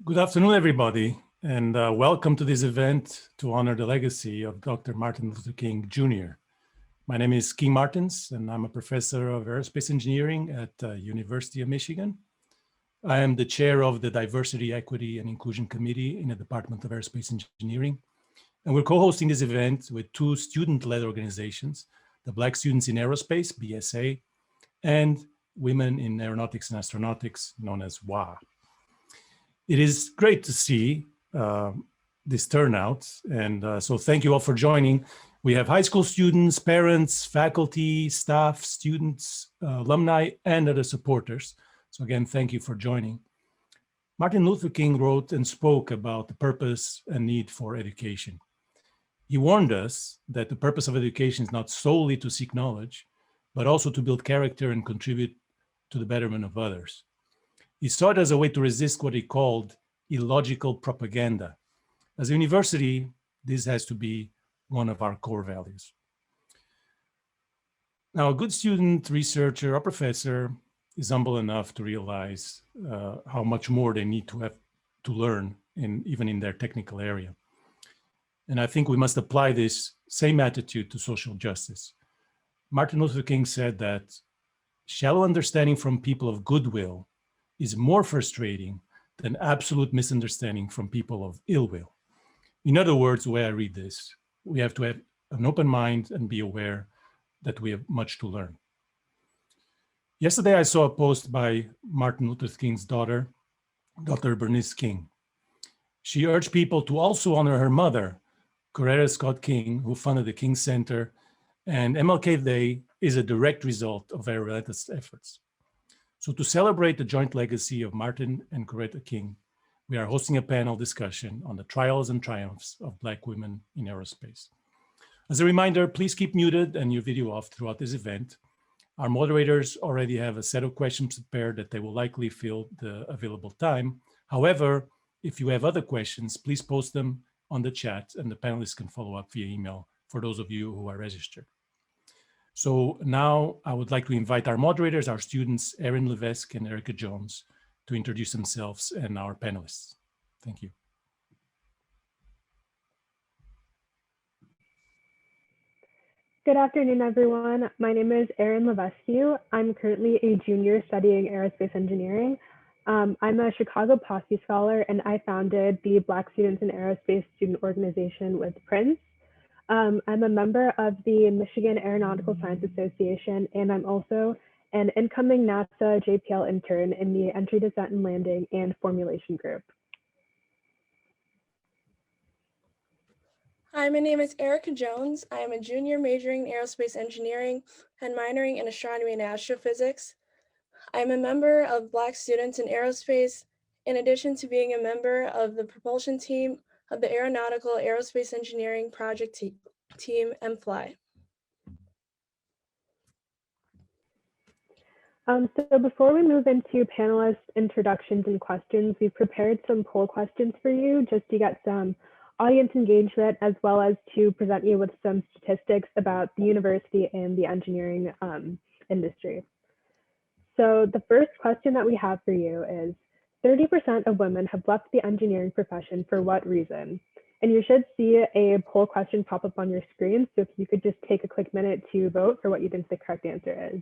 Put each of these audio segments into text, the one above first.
Good afternoon, everybody, and welcome to this event to honor the legacy of Dr. Martin Luther King, Jr. My name is King Martins, and I'm a professor of aerospace engineering at University of Michigan. I am the chair of the Diversity, Equity, and Inclusion Committee in the Department of Aerospace Engineering. And we're co-hosting this event with two student-led organizations, the Black Students in Aerospace, BSAE, and Women in Aeronautics and Astronautics, known as WA. It is great to see this turnout, and so thank you all for joining. We have high school students, parents, faculty, staff, students, alumni, and other supporters. So again, thank you for joining. Martin Luther King wrote and spoke about the purpose and need for education. He warned us that the purpose of education is not solely to seek knowledge, but also to build character and contribute to the betterment of others. He saw it as a way to resist what he called illogical propaganda. As a university, this has to be one of our core values. Now, a good student, researcher, or professor is humble enough to realize how much more they need to have to learn, even in their technical area. And I think we must apply this same attitude to social justice. Martin Luther King said that shallow understanding from people of goodwill is more frustrating than absolute misunderstanding from people of ill will. In other words, the way I read this, we have to have an open mind and be aware that we have much to learn. Yesterday, I saw a post by Martin Luther King's daughter, Dr. Bernice King. She urged people to also honor her mother, Coretta Scott King, who founded the King Center, and MLK Day is a direct result of their relentless efforts. So to celebrate the joint legacy of Martin and Coretta King, we are hosting a panel discussion on the trials and triumphs of Black women in aerospace. As a reminder, please keep muted and your video off throughout this event. Our moderators already have a set of questions prepared that they will likely fill the available time. However, if you have other questions, please post them on the chat and the panelists can follow up via email for those of you who are registered. So now I would like to invite our moderators, our students, Erin Levesque and Erica Jones, to introduce themselves and our panelists. Thank you. Good afternoon, everyone. My name is Erin Levesque. I'm currently a junior studying aerospace engineering. I'm a Chicago Posse Scholar, and I founded the Black Students in Aerospace student organization with Prince. I'm a member of the Michigan Aeronautical Science Association, and I'm also an incoming NASA JPL intern in the Entry, Descent, and Landing and Formulation Group. Hi, my name is Erica Jones. I am a junior majoring in aerospace engineering and minoring in astronomy and astrophysics. I am a member of Black Students in Aerospace, in addition to being a member of the propulsion team of the Aeronautical Aerospace Engineering Project Team, MFly. So before we move into panelist introductions and questions, we've prepared some poll questions for you just to get some audience engagement, as well as to present you with some statistics about the university and the engineering industry. So the first question that we have for you is, 30% of women have left the engineering profession for what reason? And you should see a poll question pop up on your screen. So if you could just take a quick minute to vote for what you think the correct answer is.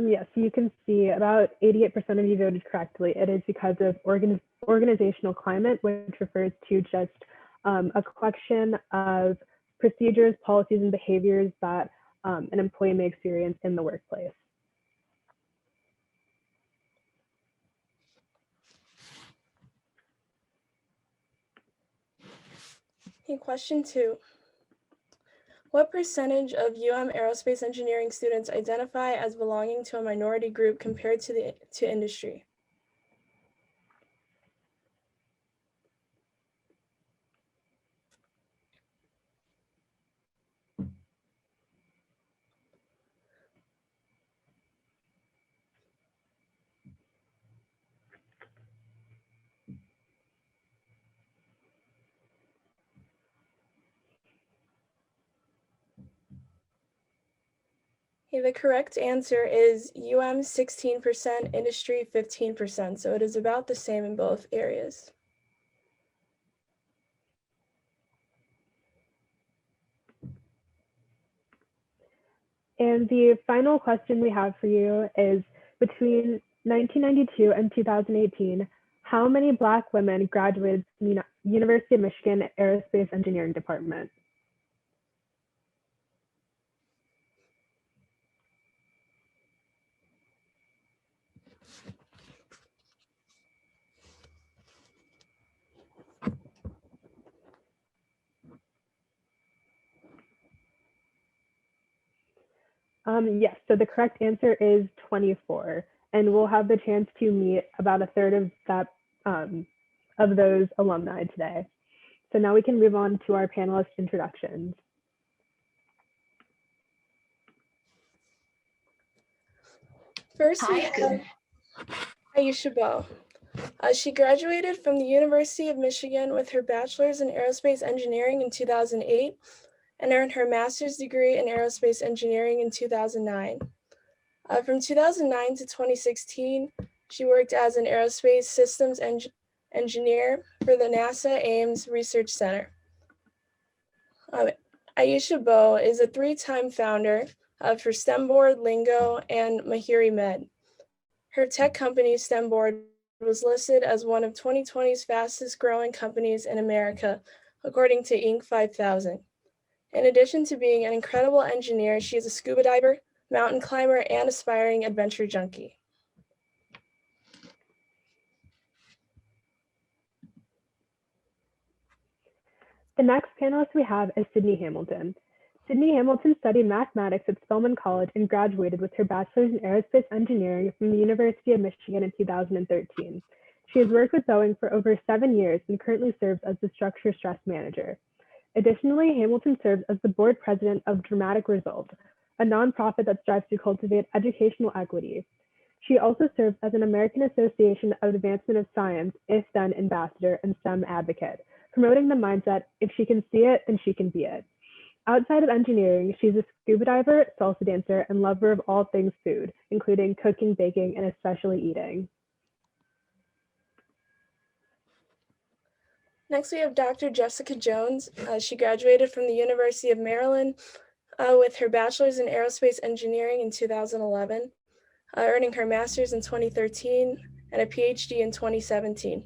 Yes, so you can see about 88% of you voted correctly. It is because of organizational climate, which refers to just a collection of procedures, policies, and behaviors that an employee may experience in the workplace. Okay, question 2. What percentage of UM aerospace engineering students identify as belonging to a minority group compared to industry? Okay, the correct answer is UM 16%, industry 15%, so it is about the same in both areas. And the final question we have for you is, between 1992 and 2018, how many Black women graduated from the University of Michigan Aerospace Engineering Department? Yes, so the correct answer is 24, and we'll have the chance to meet about a third of that of those alumni today. So now we can move on to our panelist introductions. First, we have Aisha Bowe. She graduated from the University of Michigan with her bachelor's in aerospace engineering in 2008 and earned her master's degree in aerospace engineering in 2009. From 2009 to 2016, she worked as an aerospace systems engineer for the NASA Ames Research Center. Aisha Bowe is a three-time founder of her STEMboard, Lingo, and Mahiri Med. Her tech company, STEMboard, was listed as one of 2020's fastest growing companies in America, according to Inc. 5000. In addition to being an incredible engineer, she is a scuba diver, mountain climber, and aspiring adventure junkie. The next panelist we have is Sydney Hamilton. Sydney Hamilton studied mathematics at Spelman College and graduated with her bachelor's in aerospace engineering from the University of Michigan in 2013. She has worked with Boeing for over 7 years and currently serves as the structure stress manager. Additionally, Hamilton serves as the board president of Dramatic Result, a nonprofit that strives to cultivate educational equity. She also serves as an American Association of Advancement of Science, if then ambassador, and STEM advocate, promoting the mindset, if she can see it, then she can be it. Outside of engineering, she's a scuba diver, salsa dancer, and lover of all things food, including cooking, baking, and especially eating. Next, we have Dr. Jessica Jones. She graduated from the University of Maryland with her bachelor's in aerospace engineering in 2011, earning her master's in 2013 and a PhD in 2017.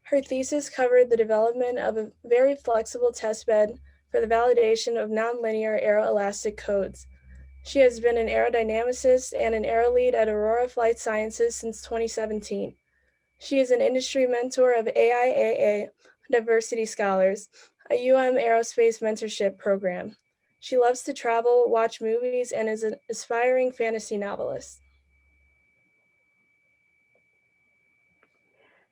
Her thesis covered the development of a very flexible testbed for the validation of nonlinear aeroelastic codes. She has been an aerodynamicist and an aero lead at Aurora Flight Sciences since 2017. She is an industry mentor of AIAA Diversity Scholars, a UM Aerospace mentorship program. She loves to travel, watch movies, and is an aspiring fantasy novelist.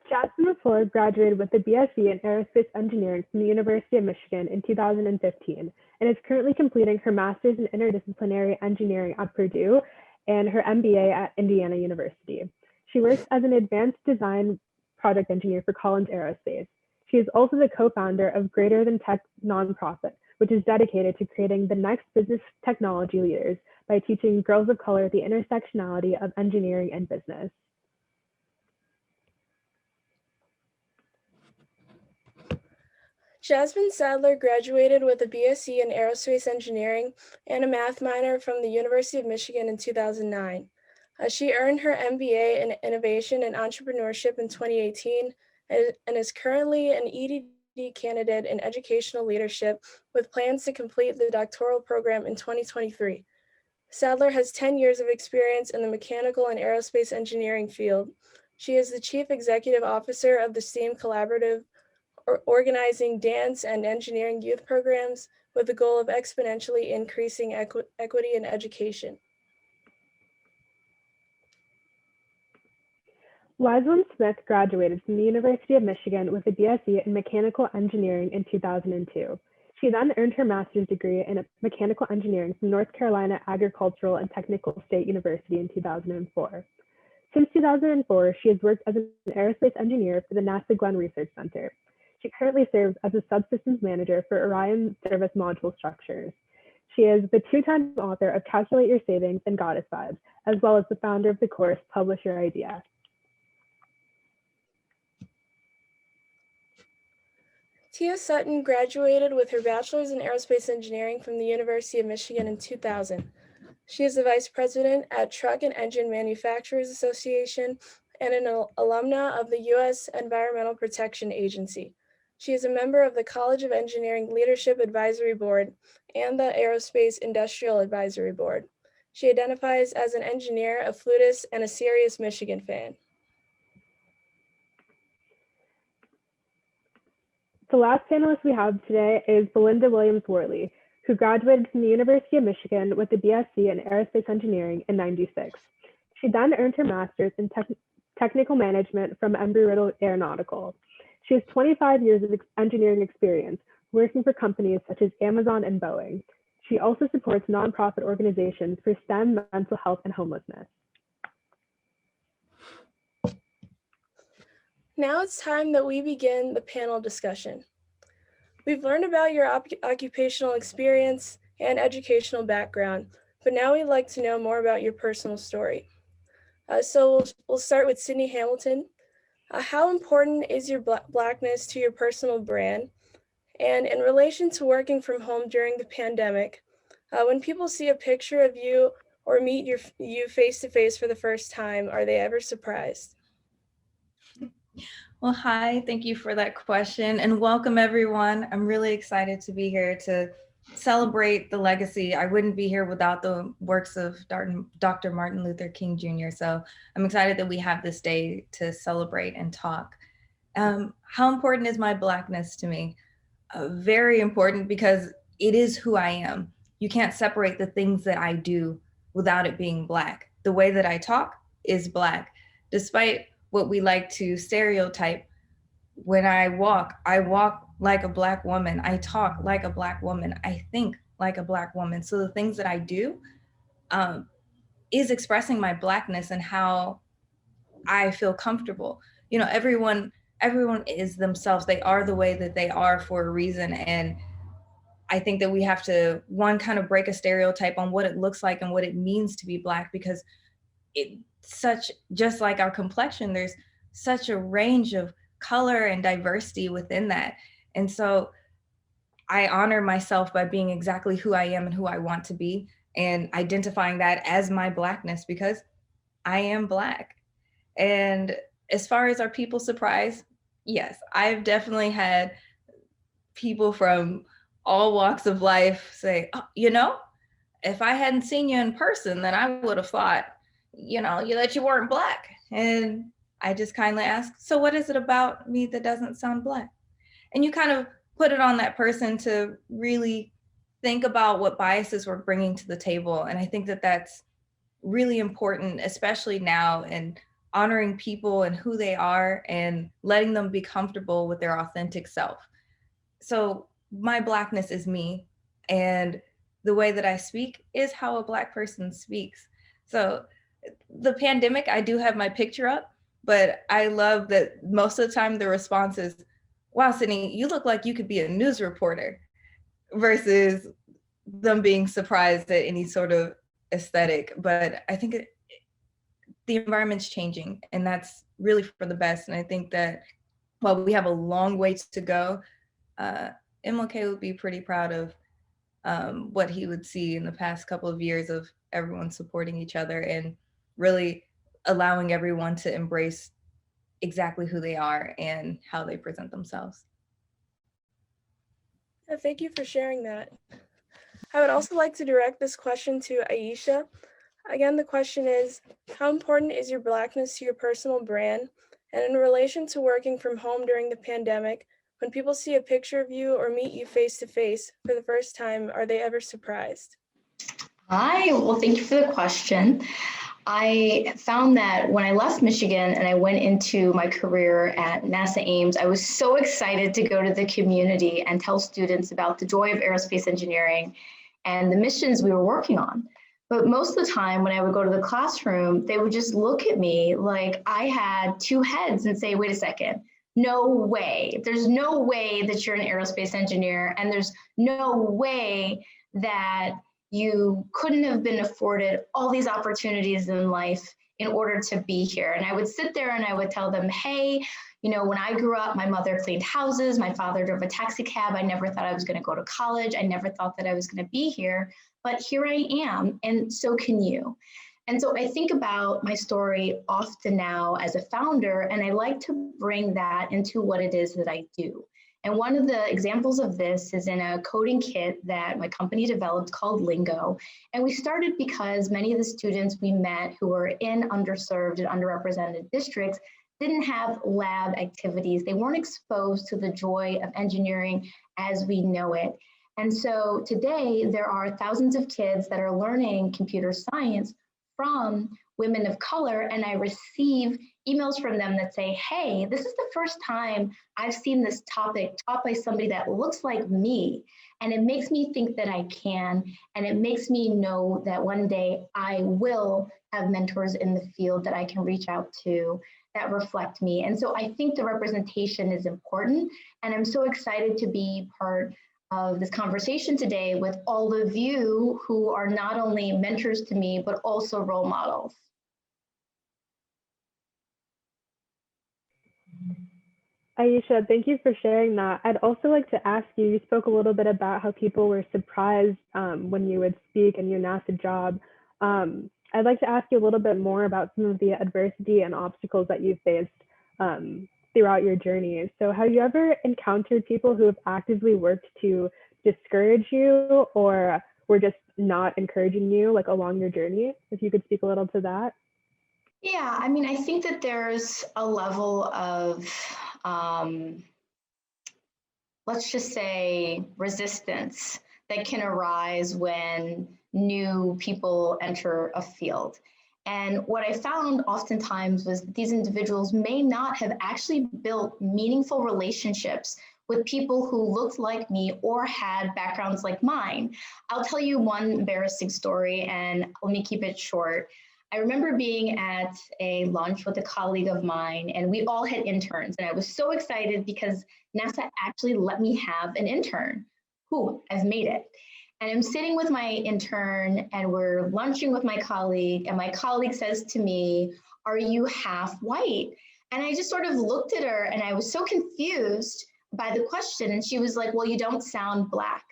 Jasmine LeFlore graduated with a BSc in Aerospace Engineering from the University of Michigan in 2015 and is currently completing her master's in interdisciplinary engineering at Purdue and her MBA at Indiana University. She works as an advanced design project engineer for Collins Aerospace. She is also the co-founder of Greater Than Tech nonprofit, which is dedicated to creating the next business technology leaders by teaching girls of color the intersectionality of engineering and business. Jasmine Sadler graduated with a BSc in Aerospace Engineering and a math minor from the University of Michigan in 2009. She earned her MBA in Innovation and Entrepreneurship in 2018 and is currently an EDD candidate in Educational Leadership with plans to complete the doctoral program in 2023. Sadler has 10 years of experience in the mechanical and aerospace engineering field. She is the Chief Executive Officer of the STEAM Collaborative, organizing dance and engineering youth programs with the goal of exponentially increasing equity in education. Lizalyn Smith graduated from the University of Michigan with a BSc in Mechanical Engineering in 2002. She then earned her master's degree in Mechanical Engineering from North Carolina Agricultural and Technical State University in 2004. Since 2004, she has worked as an aerospace engineer for the NASA Glenn Research Center. She currently serves as a subsystems manager for Orion Service Module Structures. She is the two-time author of Calculate Your Savings and Goddess Vibes, as well as the founder of the course Publish Your Idea. Tia Sutton graduated with her bachelor's in aerospace engineering from the University of Michigan in 2000. She is the vice president at Truck and Engine Manufacturers Association and an alumna of the U.S. Environmental Protection Agency. She is a member of the College of Engineering Leadership Advisory Board and the Aerospace Industrial Advisory Board. She identifies as an engineer, a flutist, and a serious Michigan fan. The last panelist we have today is Belinda Williams Worley, who graduated from the University of Michigan with a BSc in Aerospace Engineering in '96. She then earned her master's in technical management from Embry-Riddle Aeronautical. She has 25 years of engineering experience working for companies such as Amazon and Boeing. She also supports nonprofit organizations for STEM, mental health, and homelessness. Now it's time that we begin the panel discussion. We've learned about your occupational experience and educational background, but now we'd like to know more about your personal story. So we'll start with Sydney Hamilton. How important is your Blackness to your personal brand? And in relation to working from home during the pandemic, when people see a picture of you or meet you face-to-face for the first time, are they ever surprised? Well, hi, thank you for that question and welcome everyone. I'm really excited to be here to celebrate the legacy. I wouldn't be here without the works of Dr. Martin Luther King Jr. So I'm excited that we have this day to celebrate and talk. How important is my Blackness to me? Very important because it is who I am. You can't separate the things that I do without it being Black. The way that I talk is Black. Despite what we like to stereotype, when I walk like a Black woman, I talk like a Black woman, I think like a Black woman. So the things that I do is expressing my Blackness and how I feel comfortable. You know, everyone is themselves. They are the way that they are for a reason. And I think that we have to, one, kind of break a stereotype on what it looks like and what it means to be Black, because just like our complexion, there's such a range of color and diversity within that. And so I honor myself by being exactly who I am and who I want to be, and identifying that as my Blackness because I am Black. And as far as are people surprised? Yes, I've definitely had people from all walks of life say, oh, you know, if I hadn't seen you in person, then I would have thought, you know, that you weren't Black. And I just kindly ask, so what is it about me that doesn't sound Black? And you kind of put it on that person to really think about what biases we're bringing to the table. And I think that that's really important, especially now, and honoring people and who they are and letting them be comfortable with their authentic self. So my Blackness is me, and the way that I speak is how a Black person speaks. So the pandemic, I do have my picture up, but I love that most of the time the response is, wow, Sydney, you look like you could be a news reporter, versus them being surprised at any sort of aesthetic. But I think the environment's changing, and that's really for the best. And I think that while we have a long way to go, MLK would be pretty proud of what he would see in the past couple of years of everyone supporting each other and really allowing everyone to embrace exactly who they are and how they present themselves. Thank you for sharing that. I would also like to direct this question to Aisha. Again, the question is, how important is your Blackness to your personal brand? And in relation to working from home during the pandemic, when people see a picture of you or meet you face to face for the first time, are they ever surprised? Hi, well, thank you for the question. I found that when I left Michigan and I went into my career at NASA Ames, I was so excited to go to the community and tell students about the joy of aerospace engineering and the missions we were working on. But most of the time when I would go to the classroom, they would just look at me like I had two heads and say, wait a second, no way. There's no way that you're an aerospace engineer, and there's no way that you couldn't have been afforded all these opportunities in life in order to be here. And I would sit there and I would tell them, hey, you know, when I grew up, my mother cleaned houses, my father drove a taxi cab. I never thought I was going to go to college. I never thought that I was going to be here, but here I am, and so can you. And so I think about my story often now as a founder, and I like to bring that into what it is that I do. And one of the examples of this is in a coding kit that my company developed called Lingo. And we started because many of the students we met who were in underserved and underrepresented districts didn't have lab activities. They weren't exposed to the joy of engineering as we know it. And so today there are thousands of kids that are learning computer science from women of color, and I receive emails from them that say, hey, this is the first time I've seen this topic taught by somebody that looks like me. And it makes me think that I can, and it makes me know that one day I will have mentors in the field that I can reach out to that reflect me. And so I think the representation is important, and I'm so excited to be part of this conversation today with all of you who are not only mentors to me, but also role models. Aisha, thank you for sharing that. I'd also like to ask you, you spoke a little bit about how people were surprised when you would speak in your NASA job. I'd like to ask you a little bit more about some of the adversity and obstacles that you faced throughout your journey. So have you ever encountered people who have actively worked to discourage you or were just not encouraging you like along your journey? If you could speak a little to that. Yeah, I mean, I think that there's a level of, let's just say, resistance that can arise when new people enter a field. And what I found oftentimes was that these individuals may not have actually built meaningful relationships with people who looked like me or had backgrounds like mine. I'll tell you one embarrassing story, and let me keep it short. I remember being at a lunch with a colleague of mine, and we all had interns, and I was so excited because NASA actually let me have an intern. I've made it. And I'm sitting with my intern and we're lunching with my colleague, and my colleague says to me, "Are you half white?" And I just sort of looked at her and I was so confused by the question. And she was like, "Well, you don't sound Black."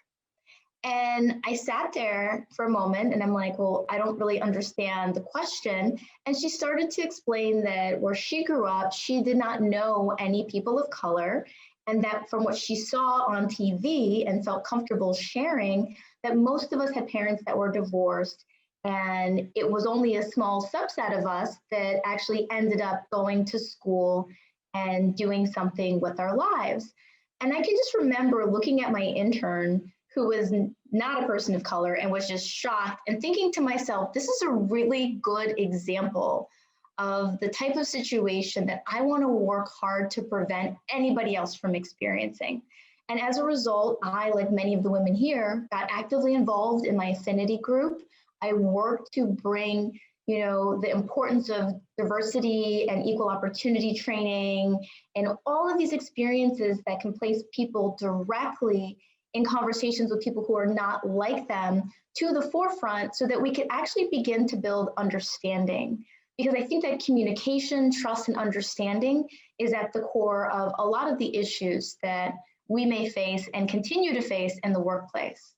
And I sat there for a moment and I'm like, well, I don't really understand the question. And she started to explain that where she grew up, she did not know any people of color. And that from what she saw on TV and felt comfortable sharing, that most of us had parents that were divorced. And it was only a small subset of us that actually ended up going to school and doing something with our lives. And I can just remember looking at my intern, who was not a person of color, and was just shocked and thinking to myself, this is a really good example of the type of situation that I want to work hard to prevent anybody else from experiencing. And as a result, I, like many of the women here, got actively involved in my affinity group. I worked to bring, the importance of diversity and equal opportunity training and all of these experiences that can place people directly in conversations with people who are not like them to the forefront so that we could actually begin to build understanding. Because I think that communication, trust, and understanding is at the core of a lot of the issues that we may face and continue to face in the workplace.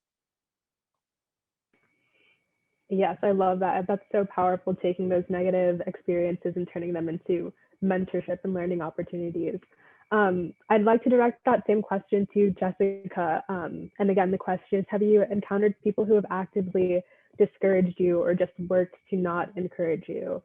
Yes, I love that. That's so powerful, taking those negative experiences and turning them into mentorship and learning opportunities. I'd like to direct that same question to Jessica. And again, the question is, have you encountered people who have actively discouraged you or just worked to not encourage you?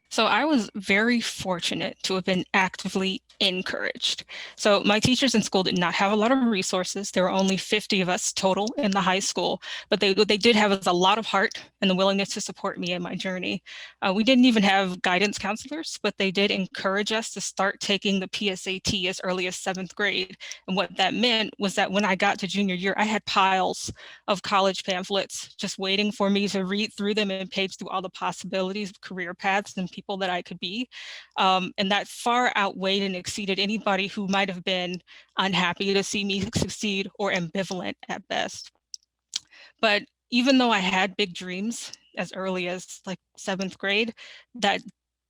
So I was very fortunate to have been actively encouraged. So my teachers in school did not have a lot of resources. There were only 50 of us total in the high school, but they did have a lot of heart and the willingness to support me in my journey. We didn't even have guidance counselors, but they did encourage us to start taking the PSAT as early as 7th grade. And what that meant was that when I got to junior year, I had piles of college pamphlets just waiting for me to read through them and page through all the possibilities of career paths and people people that I could be. And that far outweighed and exceeded anybody who might have been unhappy to see me succeed or ambivalent at best. But even though I had big dreams as early as like 7th grade, that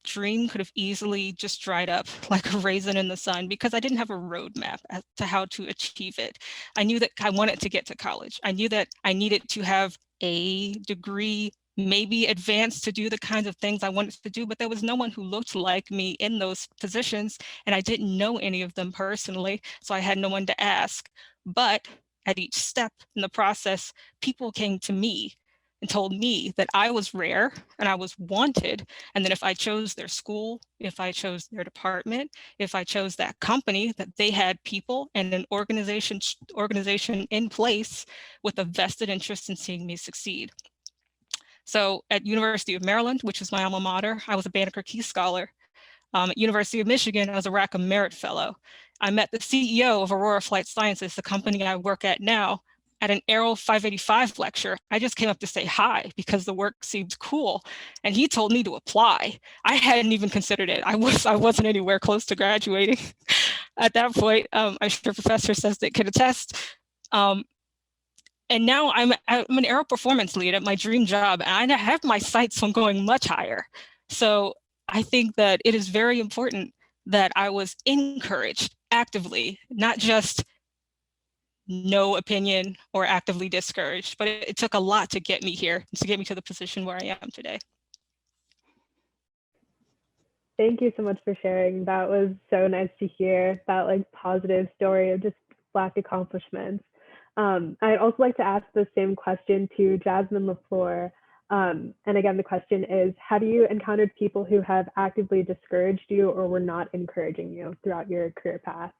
dream could have easily just dried up like a raisin in the sun because I didn't have a roadmap as to how to achieve it. I knew that I wanted to get to college. I knew that I needed to have a degree, maybe advanced to do the kinds of things I wanted to do, but there was no one who looked like me in those positions, and I didn't know any of them personally, so I had no one to ask. But at each step in the process, people came to me and told me that I was rare and I was wanted, and that if I chose their school, if I chose their department, if I chose that company, that they had people and an organization in place with a vested interest in seeing me succeed. So at University of Maryland, which is my alma mater, I was a Banneker Key Scholar. At University of Michigan, I was a Rackham Merit Fellow. I met the CEO of Aurora Flight Sciences, the company I work at now, at an Aero 585 lecture. I just came up to say hi because the work seemed cool, and he told me to apply. I hadn't even considered it. I wasn't anywhere close to graduating at that point. I'm sure Professor says they could attest. And now I'm an aero performance lead at my dream job, and I have my sights on going much higher. So I think that it is very important that I was encouraged actively, not just no opinion or actively discouraged, but it took a lot to get me here, to get me to the position where I am today. Thank you so much for sharing. That was so nice to hear, that like positive story of just Black accomplishments. I'd also like to ask the same question to Jasmine LeFlore. And again, the question is, have you encountered people who have actively discouraged you or were not encouraging you throughout your career path?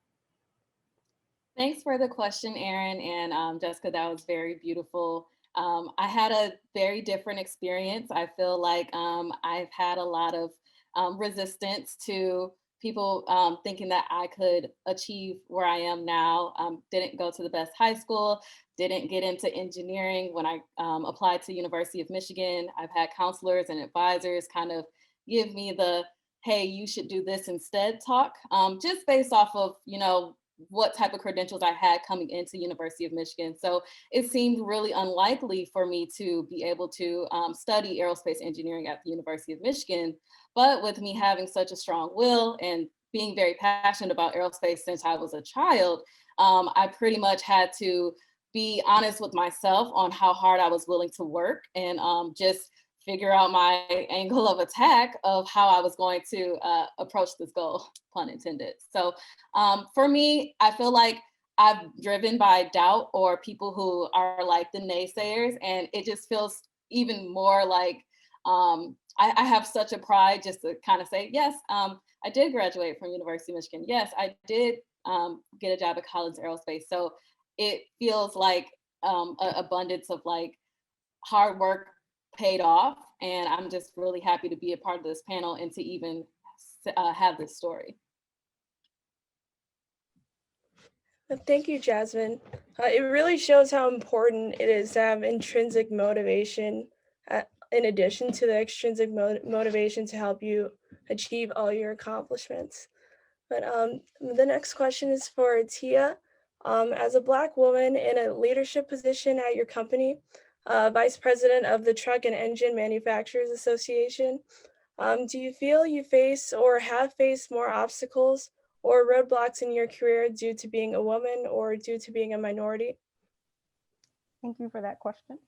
Thanks for the question, Erin and Jessica. That was very beautiful. I had a very different experience. I feel like I've had a lot of resistance to people thinking that I could achieve where I am now. Didn't go to the best high school, didn't get into engineering. When I applied to University of Michigan, I've had counselors and advisors kind of give me the, hey, you should do this instead talk, just based off of, you know, what type of credentials I had coming into University of Michigan. So it seemed really unlikely for me to be able to study aerospace engineering at the University of Michigan. But with me having such a strong will and being very passionate about aerospace since I was a child, I pretty much had to be honest with myself on how hard I was willing to work and just figure out my angle of attack of how I was going to approach this goal, pun intended. So for me, I feel like I'm driven by doubt or people who are like the naysayers, and it just feels even more like I have such a pride just to kind of say, yes, I did graduate from University of Michigan. Yes, I did get a job at Collins Aerospace. So it feels like an abundance of like hard work paid off. And I'm just really happy to be a part of this panel and to even have this story. Thank you, Jasmine. It really shows how important it is to have intrinsic motivation in addition to the extrinsic motivation to help you achieve all your accomplishments. But the next question is for Tia. As a Black woman in a leadership position at your company, Vice President of the Truck and Engine Manufacturers Association, do you feel you face or have faced more obstacles or roadblocks in your career due to being a woman or due to being a minority? Thank you for that question.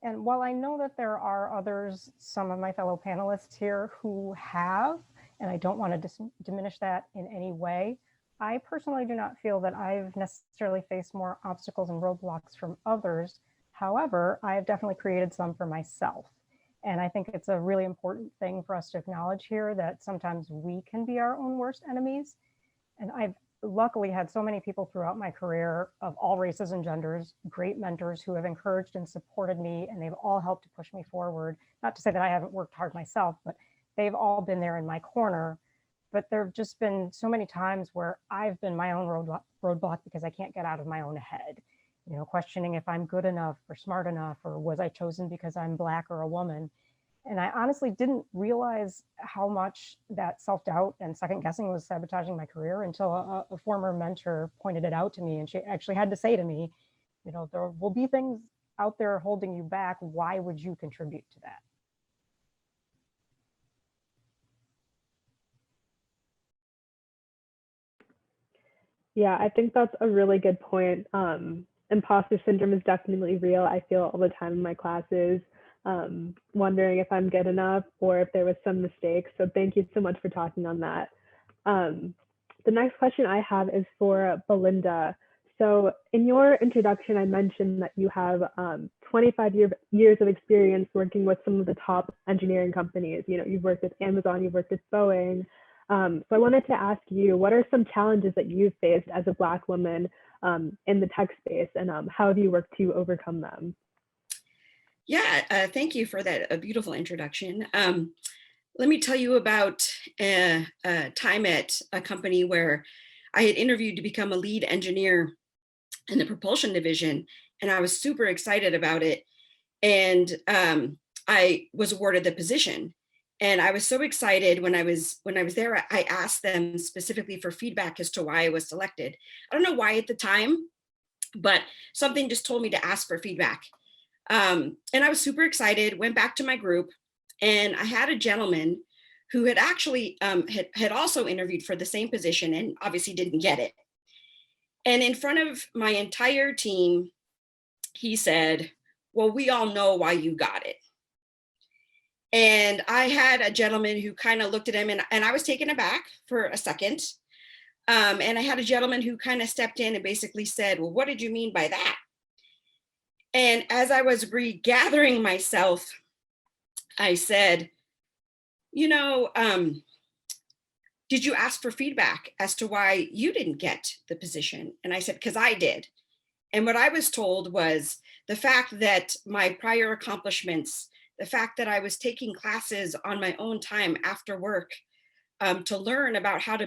And while I know that there are others, some of my fellow panelists here who have, and I don't want to diminish that in any way, I personally do not feel that I've necessarily faced more obstacles and roadblocks from others. However, I have definitely created some for myself. And I think it's a really important thing for us to acknowledge here that sometimes we can be our own worst enemies. And I've luckily had so many people throughout my career of all races and genders, great mentors who have encouraged and supported me, and they've all helped to push me forward. Not to say that I haven't worked hard myself, but they've all been there in my corner. But there have just been so many times where I've been my own roadblock because I can't get out of my own head. You know, questioning if I'm good enough or smart enough, or was I chosen because I'm Black or a woman? And I honestly didn't realize how much that self-doubt and second guessing was sabotaging my career until a former mentor pointed it out to me. And she actually had to say to me, you know, there will be things out there holding you back. Why would you contribute to that? Yeah, I think that's a really good point. Imposter syndrome is definitely real. I feel it all the time in my classes, wondering if I'm good enough or if there was some mistake. So thank you so much for talking on that. The next question I have is for Belinda. So in your introduction, I mentioned that you have 25 years of experience working with some of the top engineering companies. You know, you've worked with Amazon, you've worked with Boeing. So I wanted to ask you, what are some challenges that you've faced as a Black woman in the tech space, and how have you worked to overcome them? Yeah, thank you for that beautiful introduction. Let me tell you about a time at a company where I had interviewed to become a lead engineer in the propulsion division, and I was super excited about it. And I was awarded the position. And I was so excited when I was there. I asked them specifically for feedback as to why I was selected. I don't know why at the time, but something just told me to ask for feedback. And I was super excited, went back to my group, and I had a gentleman who had actually had also interviewed for the same position and obviously didn't get it. And in front of my entire team, he said, "Well, we all know why you got it." And I had a gentleman who kind of looked at him, and I was taken aback for a second. And I had a gentleman who kind of stepped in and basically said, "Well, what did you mean by that?" And as I was regathering myself, I said, "You know, did you ask for feedback as to why you didn't get the position?" And I said, "Because I did." And what I was told was the fact that my prior accomplishments, the fact that I was taking classes on my own time after work to learn about how to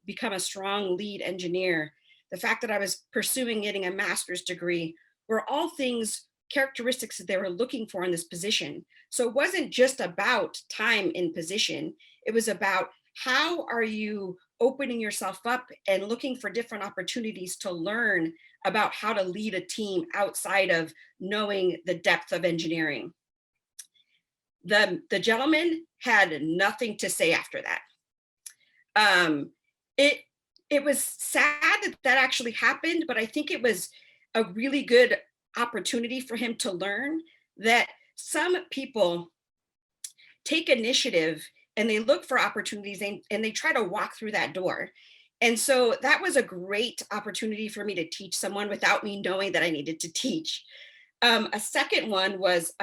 become a strong lead engineer, the fact that I was pursuing getting a master's degree, were all things, characteristics that they were looking for in this position. So it wasn't just about time in position. It was about how are you opening yourself up and looking for different opportunities to learn about how to lead a team outside of knowing the depth of engineering. The gentleman had nothing to say after that. It was sad that actually happened, but I think it was a really good opportunity for him to learn that some people take initiative and they look for opportunities and they try to walk through that door. And so that was a great opportunity for me to teach someone without me knowing that I needed to teach. A second one was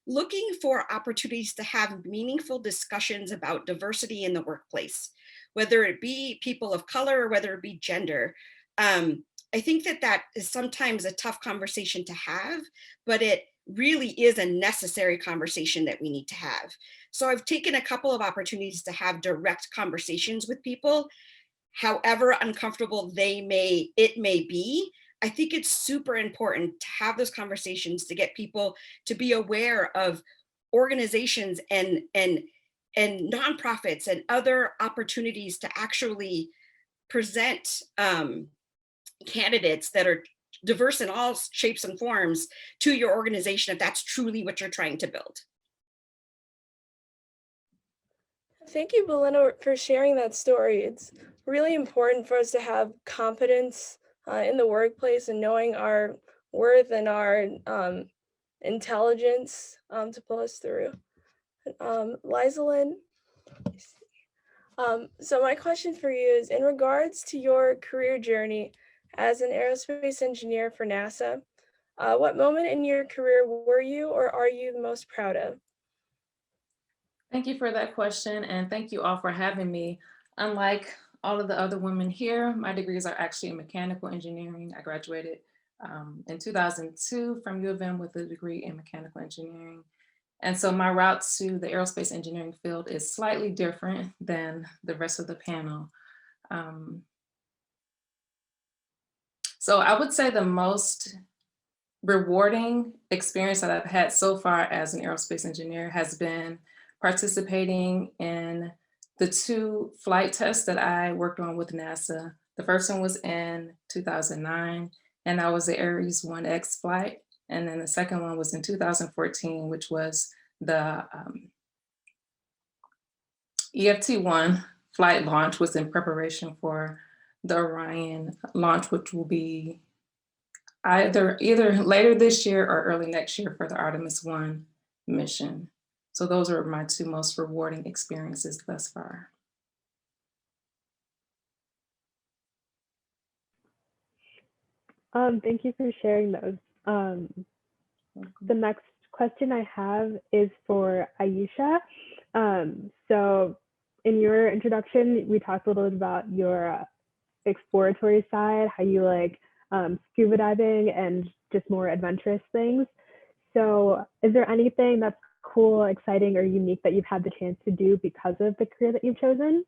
looking for opportunities to have meaningful discussions about diversity in the workplace, whether it be people of color or whether it be gender. I think that is sometimes a tough conversation to have, but it really is a necessary conversation that we need to have. So I've taken a couple of opportunities to have direct conversations with people, however uncomfortable it may be. I think it's super important to have those conversations to get people to be aware of organizations and nonprofits and other opportunities to actually present candidates that are diverse in all shapes and forms to your organization if that's truly what you're trying to build. Thank you, Belinda, for sharing that story. It's really important for us to have confidence in the workplace and knowing our worth and our intelligence to pull us through. Lizalyn, so my question for you is, in regards to your career journey as an aerospace engineer for NASA, what moment in your career were you or are you the most proud of? Thank you for that question, and thank you all for having me. Unlike all of the other women here, my degrees are actually in mechanical engineering. I graduated in 2002 from U of M with a degree in mechanical engineering. And so my route to the aerospace engineering field is slightly different than the rest of the panel. So I would say the most rewarding experience that I've had so far as an aerospace engineer has been participating in the 2 flight tests that I worked on with NASA. The first one was in 2009, and that was the Ares 1X flight. And then the second one was in 2014, which was the EFT-1 flight launch, was in preparation for the Orion launch, which will be either later this year or early next year for the Artemis 1 mission. So those are my 2 most rewarding experiences thus far. Thank you for sharing those. The next question I have is for Aisha. So in your introduction, we talked a little bit about your exploratory side, how you like scuba diving and just more adventurous things. So is there anything that's cool, exciting, or unique that you've had the chance to do because of the career that you've chosen?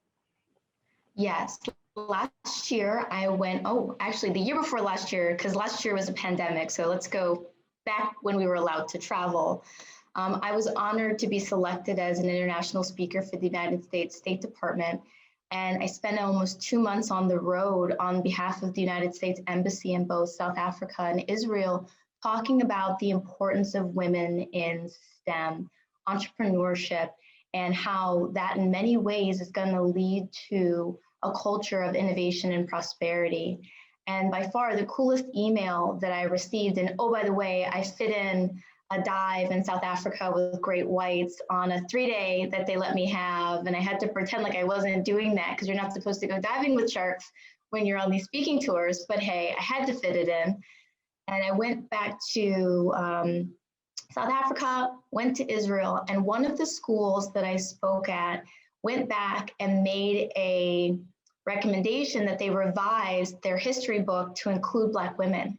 Yes. Last year I went, actually the year before last year, because last year was a pandemic. So let's go back when we were allowed to travel. I was honored to be selected as an international speaker for the United States State Department. And I spent almost 2 months on the road on behalf of the United States Embassy in both South Africa and Israel, talking about the importance of women in STEM, entrepreneurship, and how that in many ways is going to lead to a culture of innovation and prosperity. And by far the coolest email that I received, and oh, by the way, I fit in a dive in South Africa with great whites on a 3-day that they let me have. And I had to pretend like I wasn't doing that because you're not supposed to go diving with sharks when you're on these speaking tours. But hey, I had to fit it in. And I went back to South Africa, went to Israel, and one of the schools that I spoke at went back and made a recommendation that they revised their history book to include Black women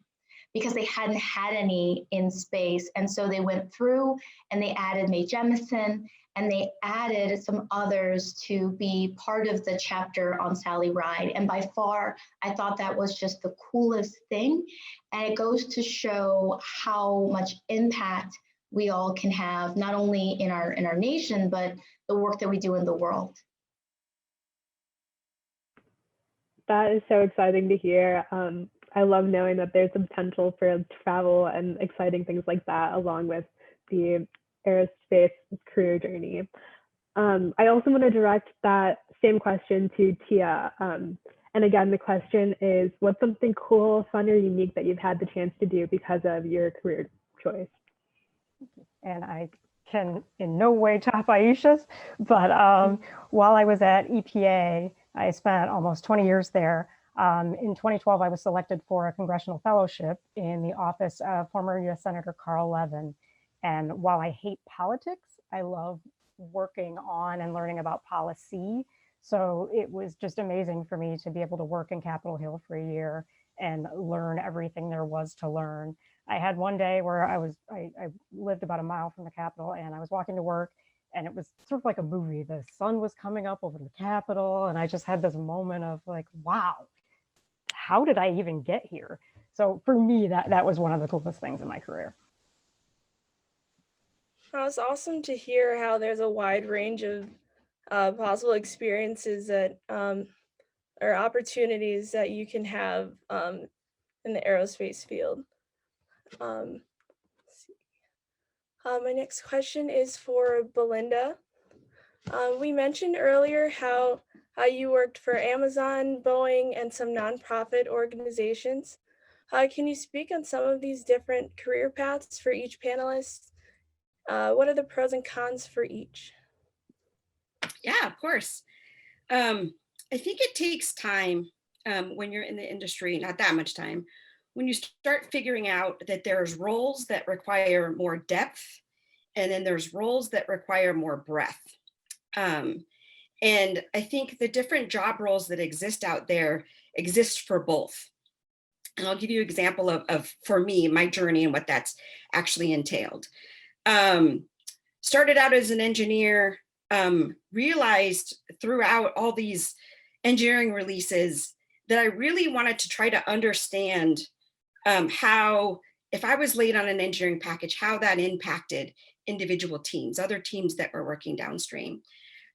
because they hadn't had any in space. And so they went through and they added Mae Jemison and they added some others to be part of the chapter on Sally Ride. And by far, I thought that was just the coolest thing. And it goes to show how much impact we all can have, not only in our nation, but the work that we do in the world. That is so exciting to hear. I love knowing that there's a potential for travel and exciting things like that, along with the aerospace career journey. I also want to direct that same question to Tia. And again, the question is, what's something cool, fun, or unique that you've had the chance to do because of your career choice? And I can in no way top Aisha's, but while I was at EPA, I spent almost 20 years there. In 2012, I was selected for a congressional fellowship in the office of former US Senator Carl Levin. And while I hate politics, I love working on and learning about policy. So it was just amazing for me to be able to work in Capitol Hill for a year and learn everything there was to learn. I had one day where I lived about a mile from the Capitol and I was walking to work and it was sort of like a movie. The sun was coming up over the Capitol and I just had this moment of like, wow, how did I even get here? So for me, that was one of the coolest things in my career. It's awesome to hear how there's a wide range of possible experiences that or opportunities that you can have in the aerospace field. My next question is for Belinda. We mentioned earlier how you worked for Amazon, Boeing, and some nonprofit organizations. Can you speak on some of these different career paths for each panelist? What are the pros and cons for each? Yeah, of course. I think it takes time when you're in the industry, not that much time, when you start figuring out that there's roles that require more depth, and then there's roles that require more breadth. And I think the different job roles that exist out there exist for both. And I'll give you an example of for me, my journey and what that's actually entailed. Started out as an engineer, realized throughout all these engineering releases that I really wanted to try to understand how if I was late on an engineering package, how that impacted individual teams, other teams that were working downstream.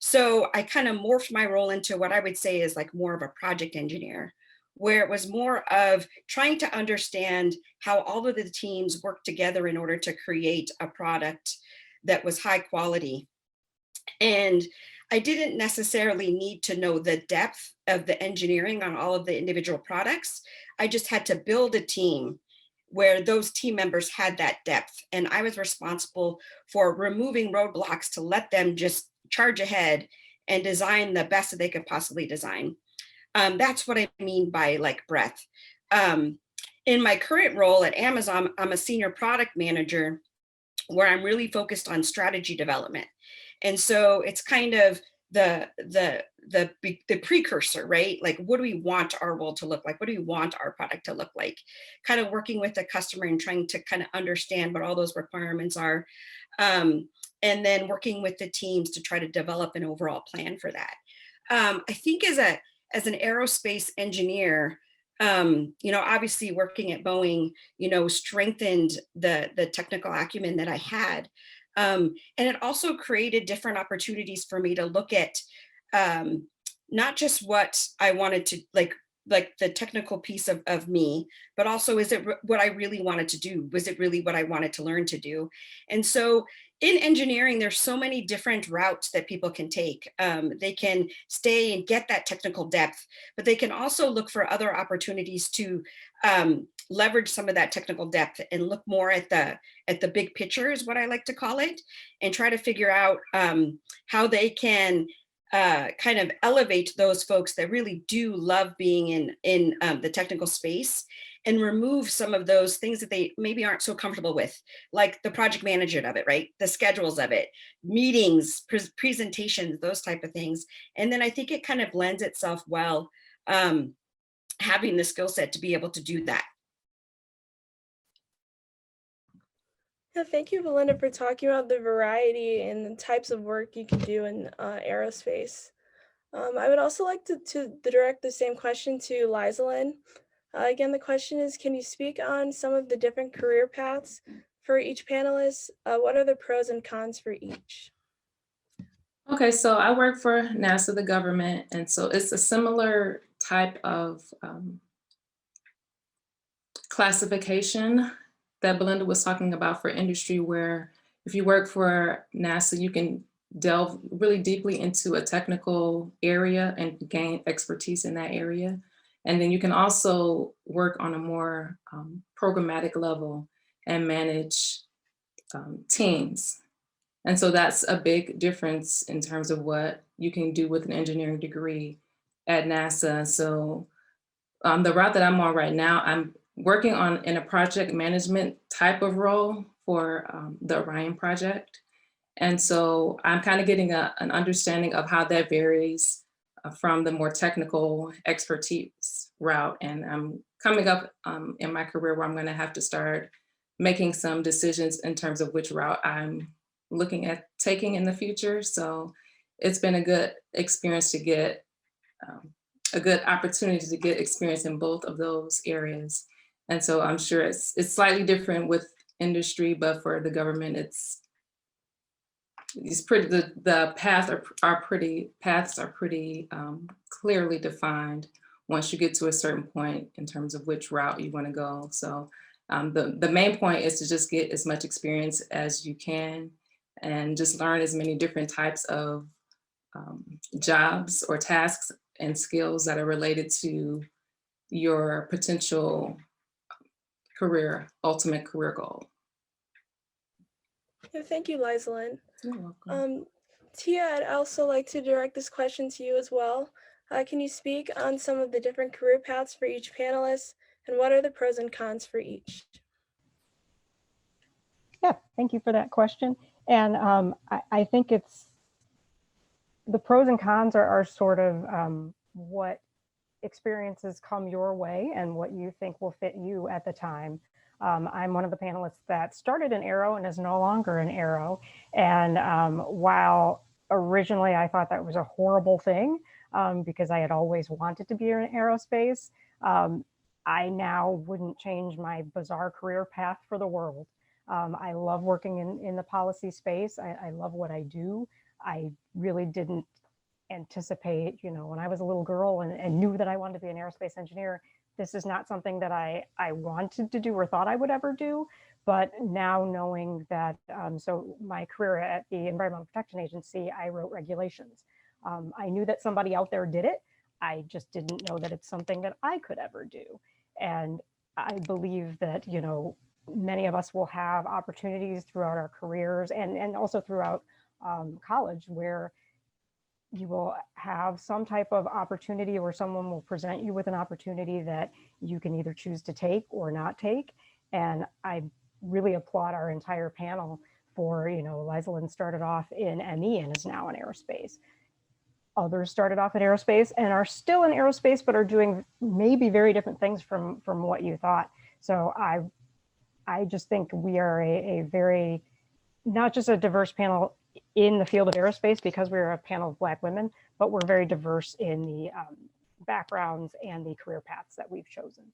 So I kind of morphed my role into what I would say is like more of a project engineer, where it was more of trying to understand how all of the teams work together in order to create a product that was high quality. And I didn't necessarily need to know the depth of the engineering on all of the individual products. I just had to build a team where those team members had that depth. And I was responsible for removing roadblocks to let them just charge ahead and design the best that they could possibly design. That's what I mean by like breadth. In my current role at Amazon, I'm a senior product manager where I'm really focused on strategy development. And so it's kind of the precursor, right? Like, what do we want our role to look like? What do we want our product to look like? Kind of working with the customer and trying to kind of understand what all those requirements are. And then working with the teams to try to develop an overall plan for that. I think as an aerospace engineer, obviously working at Boeing, strengthened the technical acumen that I had. And it also created different opportunities for me to look at not just what I wanted to like the technical piece of me, but also, is it what I really wanted to do? Was it really what I wanted to learn to do? And so in engineering, there's so many different routes that people can take. They can stay and get that technical depth, but they can also look for other opportunities to leverage some of that technical depth and look more at the big picture, is what I like to call it, and try to figure out how they can kind of elevate those folks that really do love being in the technical space, and remove some of those things that they maybe aren't so comfortable with, like the project management of it, right? The schedules of it, meetings, presentations, those type of things. And then I think it kind of lends itself well, having the skill set to be able to do that. Yeah, thank you, Belinda, for talking about the variety and the types of work you can do in aerospace. I would also like to direct the same question to Lizalyn. Again, the question is, can you speak on some of the different career paths for each panelist? What are the pros and cons for each? Okay, so I work for NASA, the government, and so it's a similar type of classification that Belinda was talking about for industry, where if you work for NASA, you can delve really deeply into a technical area and gain expertise in that area. And then you can also work on a more programmatic level and manage teams. And so that's a big difference in terms of what you can do with an engineering degree at NASA. So the route that I'm on right now, I'm working in a project management type of role for the Orion project. And so I'm kind of getting an understanding of how that varies from the more technical expertise route. And I'm coming up in my career where I'm going to have to start making some decisions in terms of which route I'm looking at taking in the future. So it's been a good experience to get a good opportunity to get experience in both of those areas. And so I'm sure it's slightly different with industry, but for the government, it's pretty, the paths are pretty clearly defined once you get to a certain point in terms of which route you want to go. So the main point is to just get as much experience as you can and just learn as many different types of jobs or tasks and skills that are related to your potential ultimate career goal. Yeah, thank you, Lizalyn. You're welcome. Tia, I'd also like to direct this question to you as well. Can you speak on some of the different career paths for each panelist, and what are the pros and cons for each? Yeah, thank you for that question. And I think it's the pros and cons are sort of what experiences come your way and what you think will fit you at the time. I'm one of the panelists that started in Aero and is no longer in Aero. And while originally I thought that was a horrible thing because I had always wanted to be in aerospace, I now wouldn't change my bizarre career path for the world. I love working in the policy space. I love what I do. I really didn't anticipate, when I was a little girl and knew that I wanted to be an aerospace engineer, this is not something that I wanted to do or thought I would ever do. But now knowing that, so my career at the Environmental Protection Agency, I wrote regulations. I knew that somebody out there did it. I just didn't know that it's something that I could ever do. And I believe that, many of us will have opportunities throughout our careers and also throughout college where you will have some type of opportunity or someone will present you with an opportunity that you can either choose to take or not take. And I really applaud our entire panel for, Lizalyn started off in ME and is now in aerospace. Others started off in aerospace and are still in aerospace, but are doing maybe very different things from what you thought. So I just think we are a very, not just a diverse panel in the field of aerospace because we're a panel of Black women, but we're very diverse in the backgrounds and the career paths that we've chosen.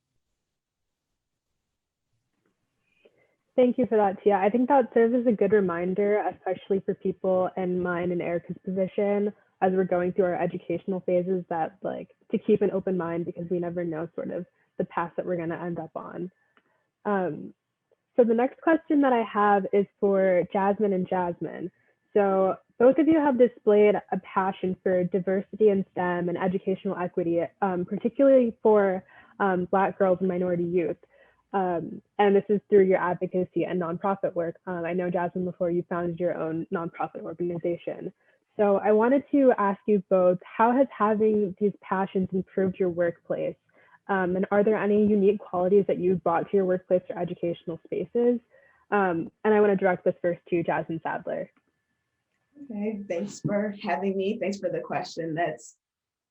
Thank you for that, Tia. I think that serves as a good reminder, especially for people in mine and Erica's position as we're going through our educational phases, that to keep an open mind because we never know sort of the path that we're going to end up on. So the next question that I have is for Jasmine and Jasmine. So both of you have displayed a passion for diversity in STEM and educational equity, particularly for Black girls and minority youth. And this is through your advocacy and nonprofit work. I know, Jasmine, before you founded your own nonprofit organization. So I wanted to ask you both, how has having these passions improved your workplace? And are there any unique qualities that you brought to your workplace or educational spaces? And I want to direct this first to Jasmine Sadler. Okay, thanks for having me. Thanks for the question. That's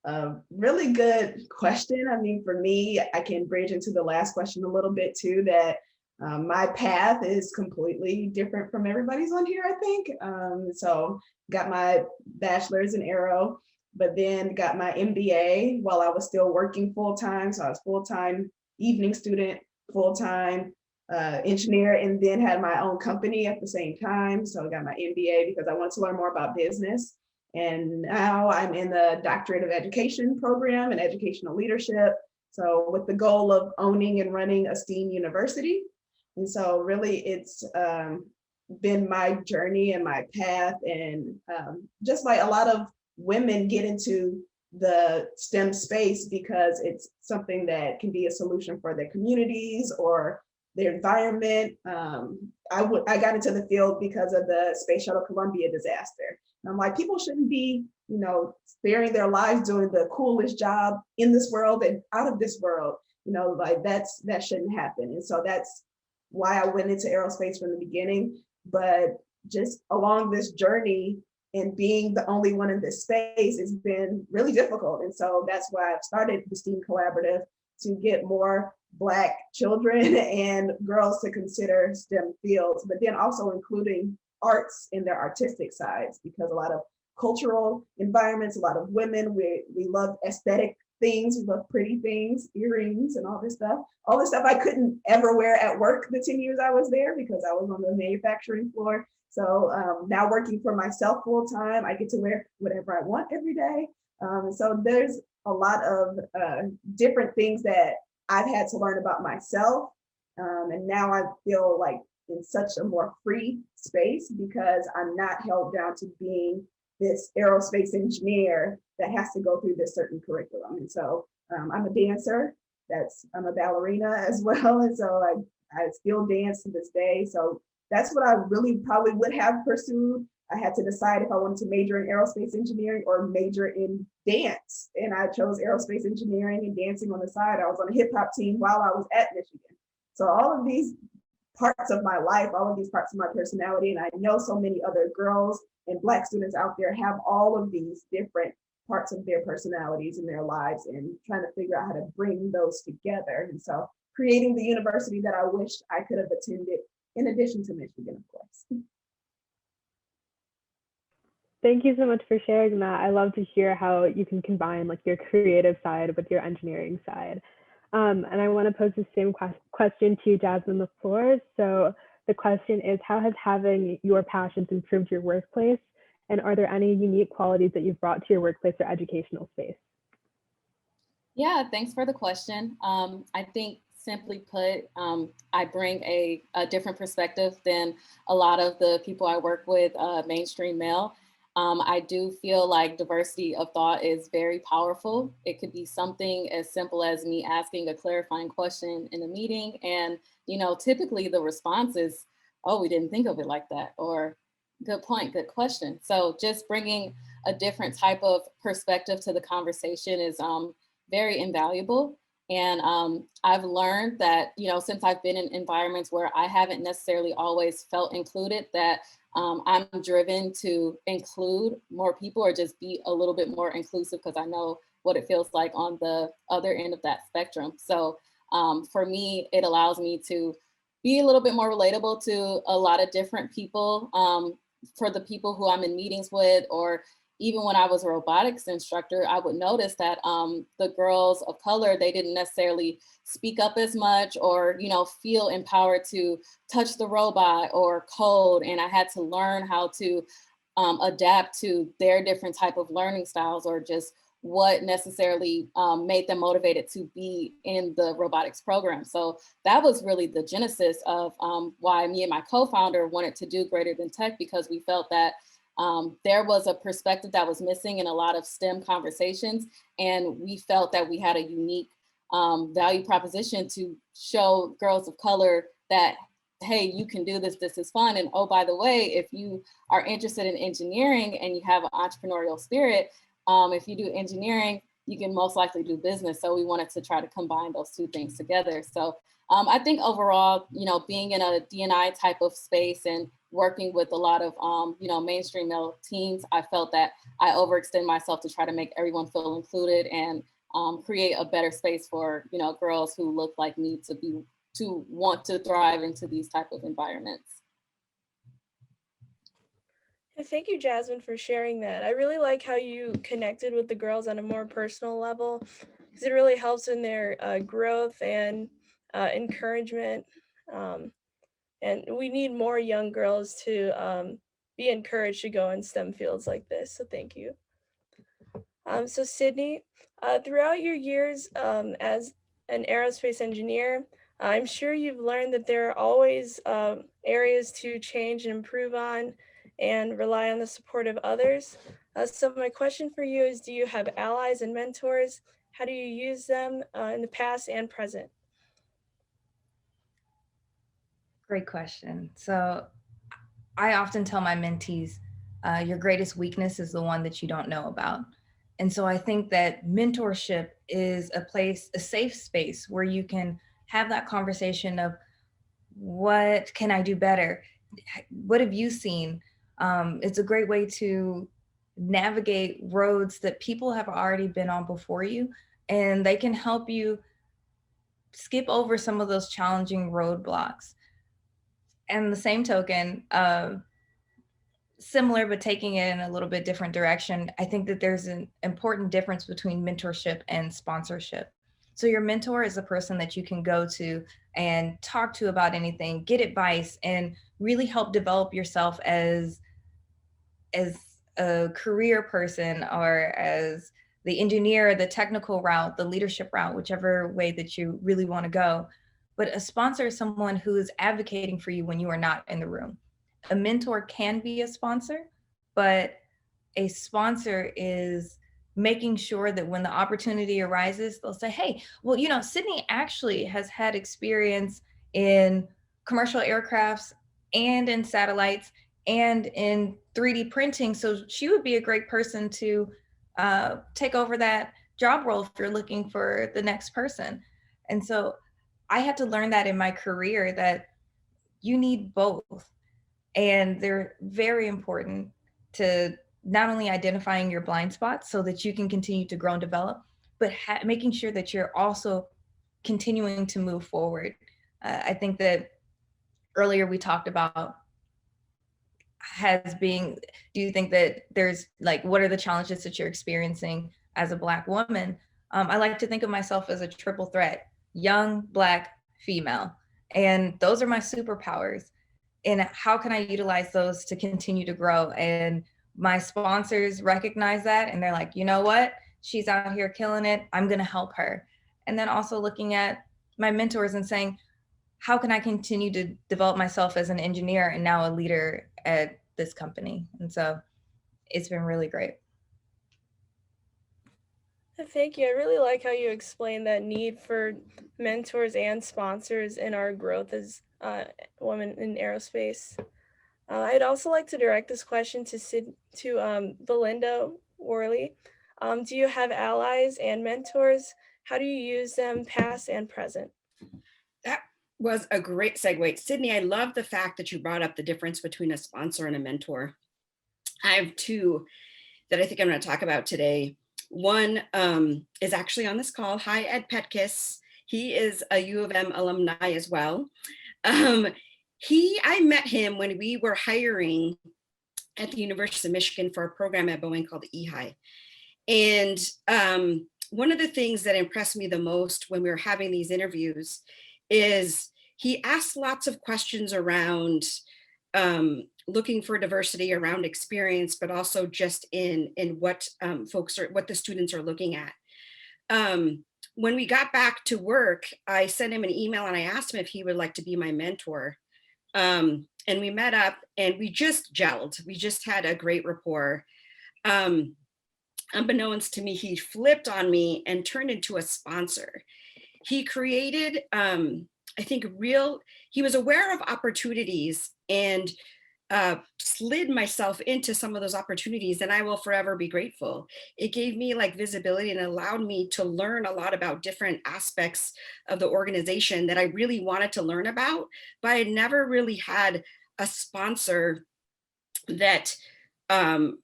a really good question. I mean, for me, I can bridge into the last question a little bit too, that my path is completely different from everybody's on here, I think. So got my bachelor's in Aero, but then got my MBA while I was still working full-time. So I was full-time evening student, full-time engineer, and then had my own company at the same time. So I got my MBA because I wanted to learn more about business. And now I'm in the Doctorate of Education program and educational leadership. So with the goal of owning and running a STEAM university. And so really it's been my journey and my path, and just like a lot of women get into the STEM space because it's something that can be a solution for their communities or their environment. I got into the field because of the Space Shuttle Columbia disaster. And I'm like, people shouldn't be, sparing their lives doing the coolest job in this world and out of this world. That shouldn't happen. And so that's why I went into aerospace from the beginning. But just along this journey and being the only one in this space, it's been really difficult. And so that's why I've started the STEAM Collaborative, to get more Black children and girls to consider STEM fields, but then also including arts in their artistic sides, because a lot of cultural environments, a lot of women, we love aesthetic things, we love pretty things, earrings and all this stuff I couldn't ever wear at work the 10 years I was there because I was on the manufacturing floor. So now working for myself full time, I get to wear whatever I want every day. So there's a lot of different things that I've had to learn about myself. And now I feel like in such a more free space because I'm not held down to being this aerospace engineer that has to go through this certain curriculum. And so I'm a dancer, I'm a ballerina as well. And so I still dance to this day. So that's what I really probably would have pursued. I had to decide if I wanted to major in aerospace engineering or major in dance. And I chose aerospace engineering and dancing on the side. I was on a hip hop team while I was at Michigan. So all of these parts of my life, all of these parts of my personality, and I know so many other girls and Black students out there have all of these different parts of their personalities in their lives, and trying to figure out how to bring those together. And so creating the university that I wished I could have attended in addition to Michigan, of course. Thank you so much for sharing that. I love to hear how you can combine your creative side with your engineering side. And I want to pose the same question to Jasmine LeFlore. So the question is, how has having your passions improved your workplace? And are there any unique qualities that you've brought to your workplace or educational space? Yeah, thanks for the question. I think simply put, I bring a different perspective than a lot of the people I work with, mainstream male. I do feel like diversity of thought is very powerful. It could be something as simple as me asking a clarifying question in a meeting, and typically the response is, "Oh, we didn't think of it like that," or "Good point, good question." So just bringing a different type of perspective to the conversation is very invaluable. And I've learned that, since I've been in environments where I haven't necessarily always felt included, that I'm driven to include more people or just be a little bit more inclusive because I know what it feels like on the other end of that spectrum. So for me, it allows me to be a little bit more relatable to a lot of different people. For the people who I'm in meetings with, or even when I was a robotics instructor, I would notice that the girls of color, they didn't necessarily speak up as much or, feel empowered to touch the robot or code. And I had to learn how to adapt to their different type of learning styles, or just what necessarily made them motivated to be in the robotics program. So that was really the genesis of why me and my co-founder wanted to do Greater Than Tech, because we felt that there was a perspective that was missing in a lot of STEM conversations. And we felt that we had a unique value proposition to show girls of color that, hey, you can do this, this is fun. And oh, by the way, if you are interested in engineering and you have an entrepreneurial spirit, if you do engineering, you can most likely do business. So we wanted to try to combine those two things together. So I think overall, being in a D&I type of space and working with a lot of, mainstream male teams, I felt that I overextend myself to try to make everyone feel included and create a better space for, girls who look like me to want to thrive into these type of environments. Thank you, Jasmine, for sharing that. I really like how you connected with the girls on a more personal level, because it really helps in their growth and encouragement. And we need more young girls to be encouraged to go in STEM fields like this. So thank you. So Sydney, throughout your years as an aerospace engineer, I'm sure you've learned that there are always areas to change and improve on and rely on the support of others. So my question for you is, do you have allies and mentors? How do you use them in the past and present? Great question. So I often tell my mentees, your greatest weakness is the one that you don't know about. And so I think that mentorship is a safe space where you can have that conversation of, what can I do better? What have you seen? It's a great way to navigate roads that people have already been on before you, and they can help you skip over some of those challenging roadblocks. And the same token, similar but taking it in a little bit different direction, I think that there's an important difference between mentorship and sponsorship. So your mentor is a person that you can go to and talk to about anything, get advice, and really help develop yourself as a career person, or as the engineer, the technical route, the leadership route, whichever way that you really want to go. But a sponsor is someone who is advocating for you when you are not in the room. A mentor can be a sponsor, but a sponsor is making sure that when the opportunity arises, they'll say, hey, well, Sydney actually has had experience in commercial aircrafts and in satellites and in 3D printing. So she would be a great person to take over that job role if you're looking for the next person. And so I had to learn that in my career, that you need both. And they're very important to not only identifying your blind spots so that you can continue to grow and develop, but making sure that you're also continuing to move forward. I think that earlier we talked about do you think that there's what are the challenges that you're experiencing as a Black woman? I like to think of myself as a triple threat. young Black female. And those are my superpowers. And how can I utilize those to continue to grow? And my sponsors recognize that, and they're like, you know what? She's out here killing it. I'm going to help her. And then also looking at my mentors and saying, how can I continue to develop myself as an engineer and now a leader at this company? And so it's been really great. Thank you. I really like how you explained that need for mentors and sponsors in our growth as women in aerospace. I'd also like to direct this question to Belinda Worley. Do you have allies and mentors? How do you use them past and present? That was a great segue. Sydney, I love the fact that you brought up the difference between a sponsor and a mentor. I have two that I think I'm going to talk about today. One is actually on this call. Hi, Ed Petkis. He is a U of M alumni as well. I met him when we were hiring at the University of Michigan for a program at Boeing called EHI. And one of the things that impressed me the most when we were having these interviews is he asked lots of questions around looking for diversity around experience, but also just in what what the students are looking at. When we got back to work, I sent him an email and I asked him if he would like to be my mentor. And we met up and we just gelled. We just had a great rapport. Unbeknownst to me, he flipped on me and turned into a sponsor. He created, I think, he was aware of opportunities and slid myself into some of those opportunities, and I will forever be grateful. It gave me like visibility and allowed me to learn a lot about different aspects of the organization that I really wanted to learn about, but I never really had a sponsor that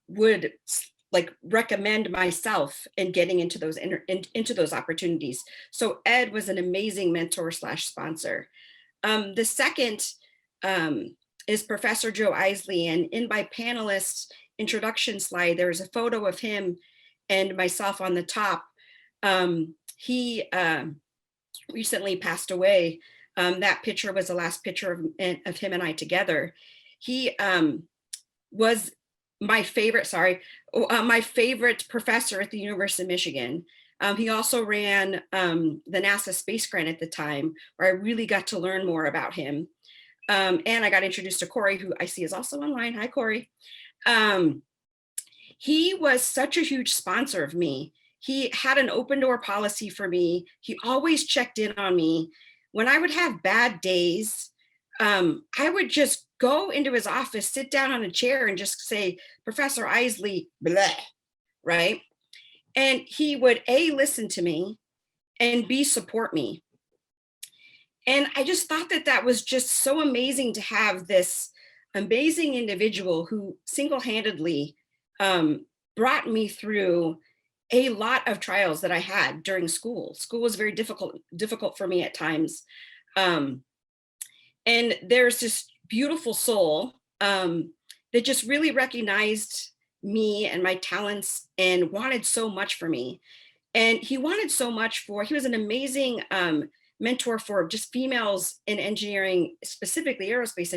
would like recommend myself in getting into those opportunities. So Ed was an amazing mentor / sponsor. The second is Professor Joe Eisley, and in my panelist introduction slide, there's a photo of him and myself on the top. He recently passed away. That picture was the last picture of him and I together. He was my favorite professor at the University of Michigan. He also ran the NASA Space Grant at the time, where I really got to learn more about him. And I got introduced to Corey, who I see is also online. Hi, Corey. He was such a huge sponsor of me. He had an open door policy for me. He always checked in on me. When I would have bad days, I would just go into his office, sit down on a chair and just say, Professor Eisley, blah, right? And he would A, listen to me, and B, support me. And I just thought that that was just so amazing to have this amazing individual who single-handedly brought me through a lot of trials that I had during school. School was very difficult for me at times. And there's this beautiful soul that just really recognized me and my talents and wanted so much for me. And he wanted so much he was an amazing mentor for just females in engineering, specifically aerospace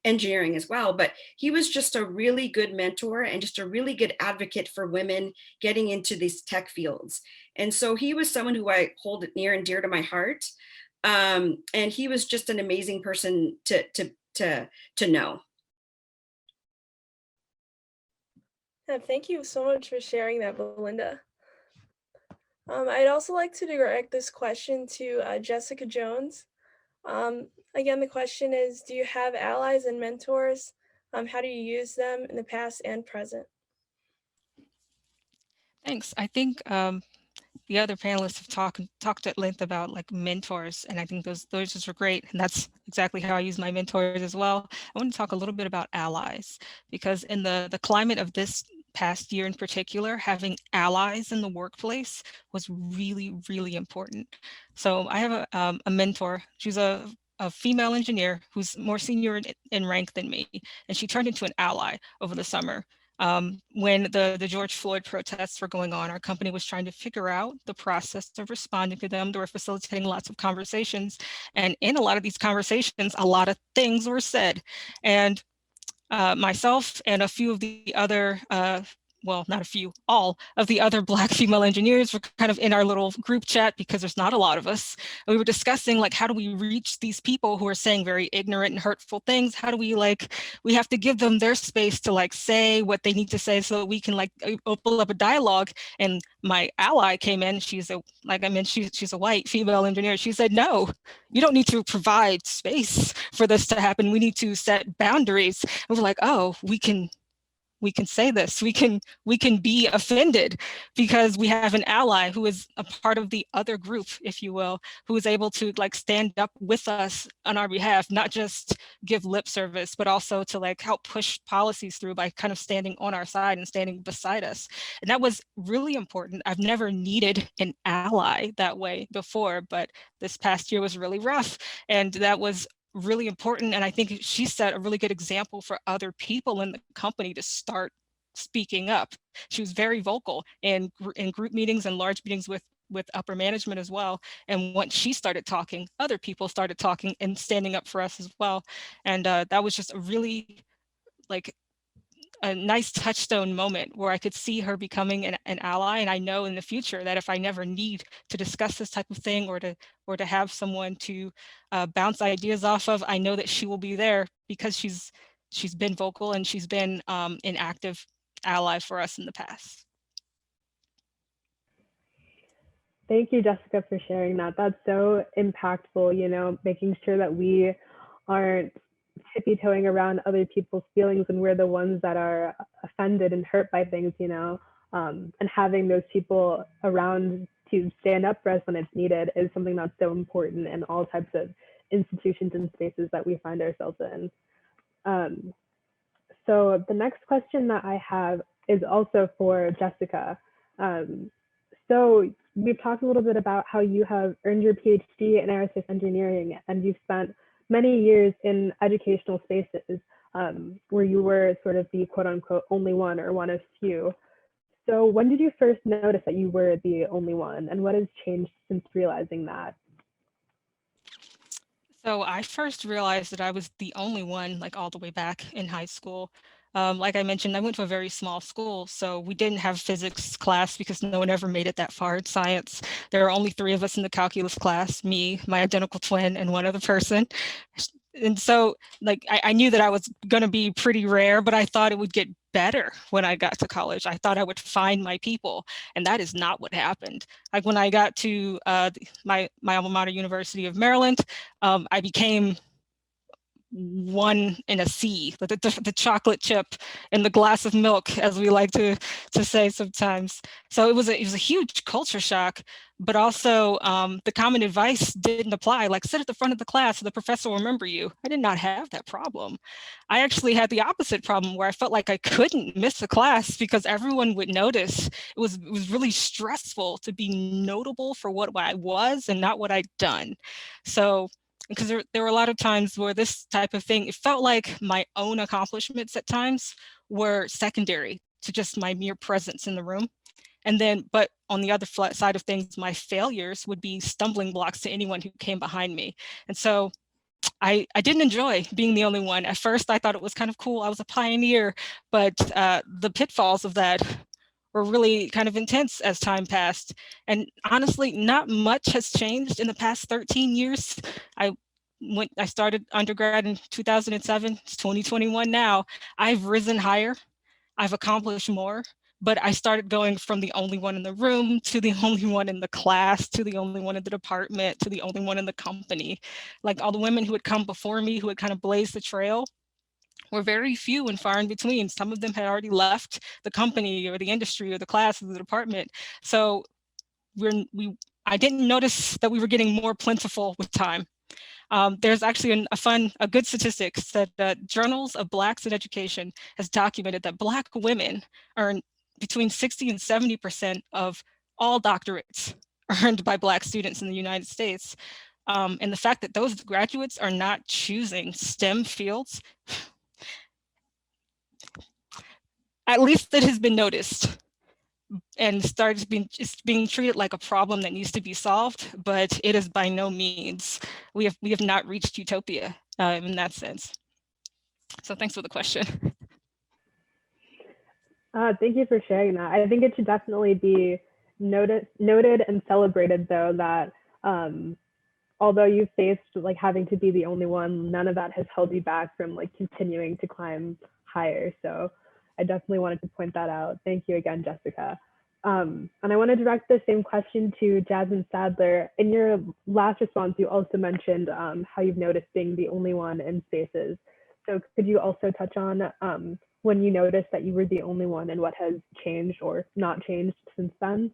engineering as well. But he was just a really good mentor and just a really good advocate for women getting into these tech fields. And so he was someone who I hold near and dear to my heart. And he was just an amazing person to know. Thank you so much for sharing that, Belinda. I'd also like to direct this question to Jessica Jones. Again, the question is, do you have allies and mentors? How do you use them in the past and present? Thanks. I think the other panelists have talked at length about like mentors, and I think those just were great. And that's exactly how I use my mentors as well. I want to talk a little bit about allies, because in the climate of this past year in particular, having allies in the workplace was really, really important. So I have a mentor. She's a female engineer who's more senior in rank than me, and she turned into an ally over the summer. When the George Floyd protests were going on, our company was trying to figure out the process of responding to them. They were facilitating lots of conversations. And in a lot of these conversations, a lot of things were said. And myself and a few of the other, well, not a few, all of the other Black female engineers were kind of in our little group chat because there's not a lot of us. And we were discussing like, how do we reach these people who are saying very ignorant and hurtful things? How do we we have to give them their space to like say what they need to say so that we can like open up a dialogue. And my ally came in, she's a, like I mentioned, she's a white female engineer. She said, no, you don't need to provide space for this to happen. We need to set boundaries. And we're like, oh, we can say this, we can be offended because we have an ally who is a part of the other group, if you will, who is able to like stand up with us on our behalf, not just give lip service, but also to like help push policies through by kind of standing on our side and standing beside us. And that was really important. I've never needed an ally that way before, but this past year was really rough. And that was really important. And I think she set a really good example for other people in the company to start speaking up. She was very vocal in group meetings and large meetings with upper management as well. And once she started talking, other people started talking and standing up for us as well. And that was just a really like a nice touchstone moment where I could see her becoming an ally. And I know in the future that if I never need to discuss this type of thing or to have someone to bounce ideas off of, I know that she will be there because she's been vocal and she's been an active ally for us in the past. Thank you, Jessica, for sharing that. That's so impactful, you know, making sure that we aren't tippy-toeing around other people's feelings when we're the ones that are offended and hurt by things, you know, and having those people around to stand up for us when it's needed is something that's so important in all types of institutions and spaces that we find ourselves in. So the next question that I have is also for Jessica. So we've talked a little bit about how you have earned your PhD in aerospace engineering, and you've spent many years in educational spaces where you were sort of the quote unquote only one or one of few. So when did you first notice that you were the only one, and what has changed since realizing that? So I first realized that I was the only one, like all the way back in high school. Like I mentioned, I went to a very small school, so we didn't have physics class because no one ever made it that far in science. There are only 3 of us in the calculus class, me, my identical twin, and one other person. And so like I knew that I was going to be pretty rare, but I thought it would get better when I got to college. I thought I would find my people, and that is not what happened. Like when I got to my alma mater, University of Maryland, I became one in a sea, the chocolate chip in the glass of milk, as we like to say sometimes. So it was a huge culture shock, but also the common advice didn't apply, like sit at the front of the class so the professor will remember you. I did not have that problem. I actually had the opposite problem where I felt like I couldn't miss a class because everyone would notice. It was really stressful to be notable for what I was and not what I'd done. So because there were a lot of times where this type of thing, it felt like my own accomplishments at times were secondary to just my mere presence in the room. And then, but on the other side of things, my failures would be stumbling blocks to anyone who came behind me. And so I didn't enjoy being the only one. At first, I thought it was kind of cool. I was a pioneer, but the pitfalls of that were really kind of intense as time passed. And honestly, not much has changed in the past 13 years. I started undergrad in 2007, it's 2021 now. I've risen higher, I've accomplished more, but I started going from the only one in the room to the only one in the class, to the only one in the department, to the only one in the company. Like all the women who had come before me, who had kind of blazed the trail, were very few and far in between. Some of them had already left the company or the industry or the class or the department. So I didn't notice that we were getting more plentiful with time. There's actually a good statistics that Journals of Blacks in Education has documented that Black women earn between 60 and 70% of all doctorates earned by Black students in the United States. And the fact that those graduates are not choosing STEM fields, at least it has been noticed and starts being treated like a problem that needs to be solved, but it is by no means, we have not reached utopia in that sense. So thanks for the question. Thank you for sharing that. I think it should definitely be noted and celebrated, though, that although you faced like having to be the only one, none of that has held you back from like continuing to climb higher. So I definitely wanted to point that out. Thank you again, Jessica. And I want to direct the same question to Jasmine Sadler. In your last response, you also mentioned how you've noticed being the only one in spaces. So could you also touch on when you noticed that you were the only one and what has changed or not changed since then?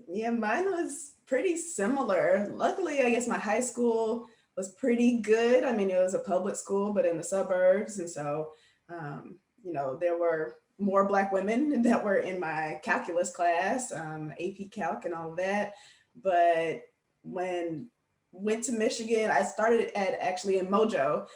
Yeah, mine was pretty similar. Luckily, I guess my high school was pretty good. I mean, it was a public school, but in the suburbs. And so, you know, there were more Black women that were in my calculus class, AP Calc and all of that. But when went to Michigan, I started at actually in Mojo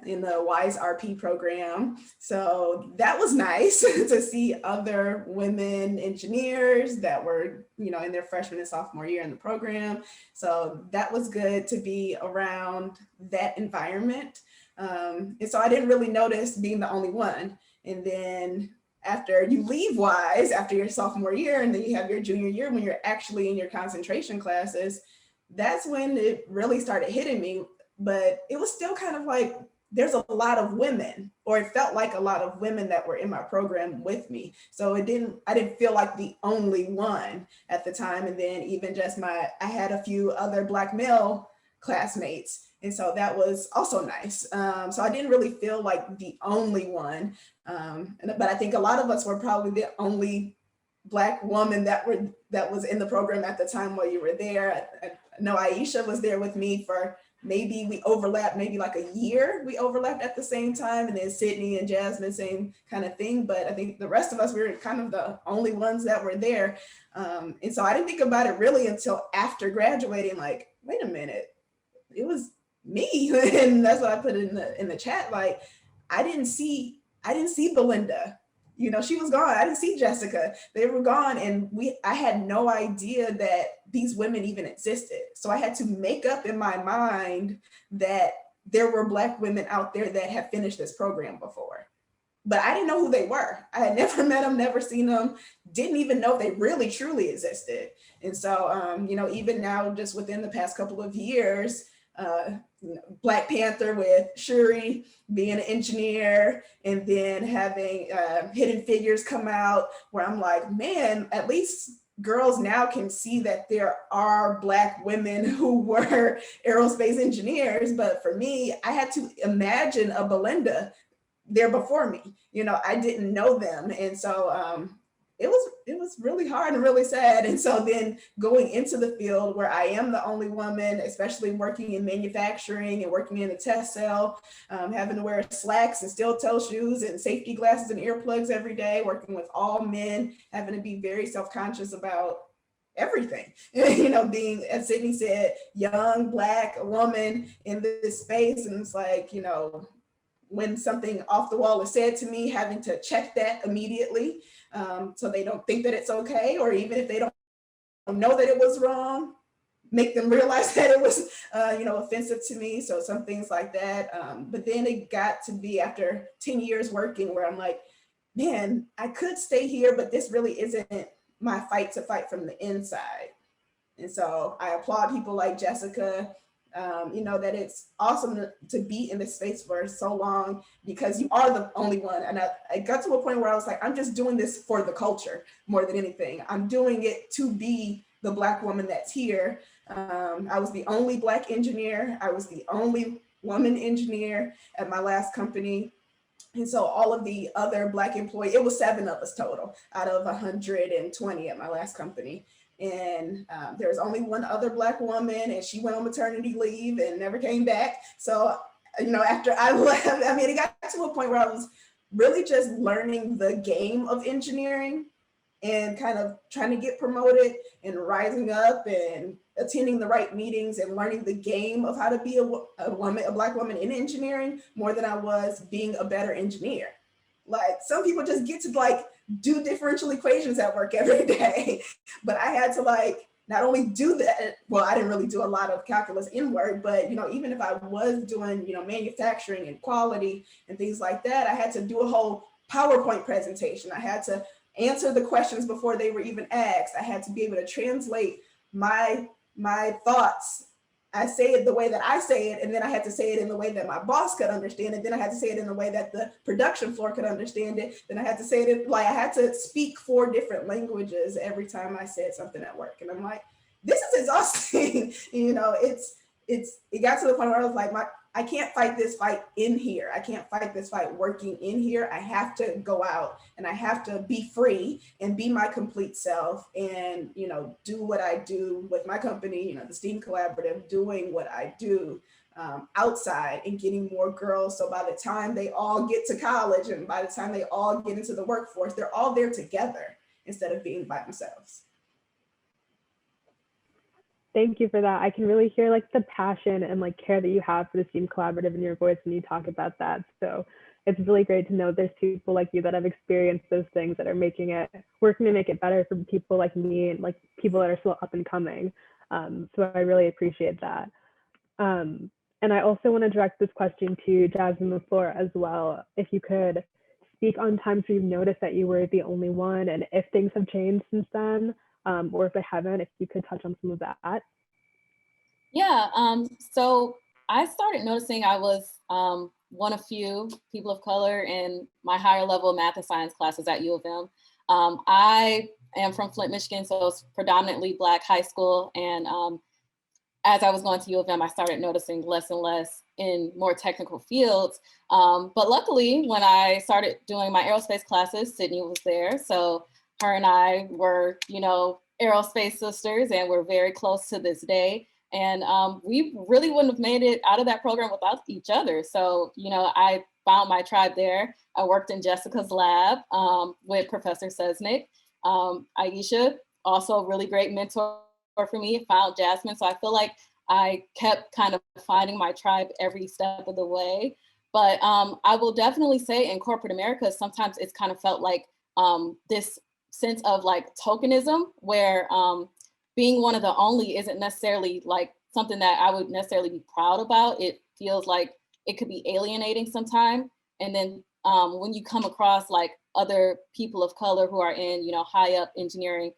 in the WISE RP program. So that was nice to see other women engineers that were, you know, in their freshman and sophomore year in the program. So that was good to be around that environment. And so I didn't really notice being the only one. And then after you leave WISE, after your sophomore year, and then you have your junior year when you're actually in your concentration classes, that's when it really started hitting me. But it was still kind of like, there's a lot of women, or it felt like a lot of women that were in my program with me. So I didn't feel like the only one at the time. And then even just I had a few other Black male classmates. And so that was also nice. So I didn't really feel like the only one. But I think a lot of us were probably the only Black woman that was in the program at the time while you were there. I know Aisha was there with me for maybe we overlapped maybe like a year. We overlapped at the same time, and then Sydney and Jasmine, same kind of thing. But I think the rest of us, we were kind of the only ones that were there. And so I didn't think about it really until after graduating, like, wait a minute, it was me. And that's what I put in the chat. Like, I didn't see Belinda. You know, she was gone. I didn't see Jessica. They were gone. And I had no idea that these women even existed. So I had to make up in my mind that there were Black women out there that had finished this program before. But I didn't know who they were. I had never met them, never seen them, didn't even know if they really, truly existed. And so, you know, even now, just within the past couple of years, Black Panther with Shuri being an engineer, and then having Hidden Figures come out, where I'm like, man, at least girls now can see that there are Black women who were aerospace engineers. But for me, I had to imagine a Belinda there before me. You know, I didn't know them. And so it was really hard and really sad. And so then going into the field where I am the only woman, especially working in manufacturing and working in the test cell, having to wear slacks and steel toe shoes and safety glasses and earplugs every day, working with all men, having to be very self-conscious about everything, you know, being, as Sydney said, young Black woman in this space. And it's like, you know, when something off the wall is said to me, having to check that immediately, so they don't think that it's okay, or even if they don't know that it was wrong, make them realize that it was, you know, offensive to me. So some things like that. But then it got to be after 10 years working where I'm like, man, I could stay here, but this really isn't my fight to fight from the inside. And so I applaud people like Jessica, you know, that it's awesome to be in this space for so long, because you are the only one. And I got to a point where I was like, I'm just doing this for the culture more than anything. I'm doing it to be the Black woman that's here. I was the only Black engineer. I was the only woman engineer at my last company. And so all of the other Black employees, it was 7 of us total out of 120 at my last company. And there was only one other Black woman, and she went on maternity leave and never came back. So, you know, after I left, I mean, it got to a point where I was really just learning the game of engineering and kind of trying to get promoted and rising up and attending the right meetings and learning the game of how to be a woman, a Black woman in engineering, more than I was being a better engineer. Like some people just get to like do differential equations at work every day. But I had to like not only do that, well, I didn't really do a lot of calculus in work, but you know, even if I was doing, you know, manufacturing and quality and things like that, I had to do a whole PowerPoint presentation. I had to answer the questions before they were even asked. I had to be able to translate my thoughts. I say it the way that I say it, and then I had to say it in the way that my boss could understand it. Then I had to say it in the way that the production floor could understand it. Then I had to say it in, like I had to speak 4 different languages every time I said something at work. And I'm like, this is exhausting. You know, it got to the point where I was like, I can't fight this fight in here. I can't fight this fight working in here. I have to go out and I have to be free and be my complete self and, you know, do what I do with my company, you know, the STEAM Collaborative, doing what I do outside and getting more girls. So by the time they all get to college and by the time they all get into the workforce, they're all there together instead of being by themselves. Thank you for that. I can really hear like the passion and like care that you have for the STEAM Collaborative in your voice when you talk about that. So it's really great to know there's people like you that have experienced those things that are working to make it better for people like me and like people that are still up and coming. So I really appreciate that. And I also want to direct this question to Jasmine LeFlore as well. If you could speak on times where you've noticed that you were the only one and if things have changed since then. Or if they haven't, if you could touch on some of that. Yeah, so I started noticing I was one of few people of color in my higher level math and science classes at U of M. I am from Flint, Michigan, so it's predominantly Black high school. And as I was going to U of M, I started noticing less and less in more technical fields. But luckily, when I started doing my aerospace classes, Sydney was there. So her and I were, you know, aerospace sisters, and we're very close to this day. And we really wouldn't have made it out of that program without each other. So, you know, I found my tribe there. I worked in Jessica's lab with Professor Sesnick. Aisha, also a really great mentor for me, found Jasmine. So I feel like I kept kind of finding my tribe every step of the way. But I will definitely say in corporate America, sometimes it's kind of felt like this sense of like tokenism where being one of the only isn't necessarily like something that I would necessarily be proud about. It feels like it could be alienating sometimes. And then when you come across like other people of color who are in, you know, high up engineering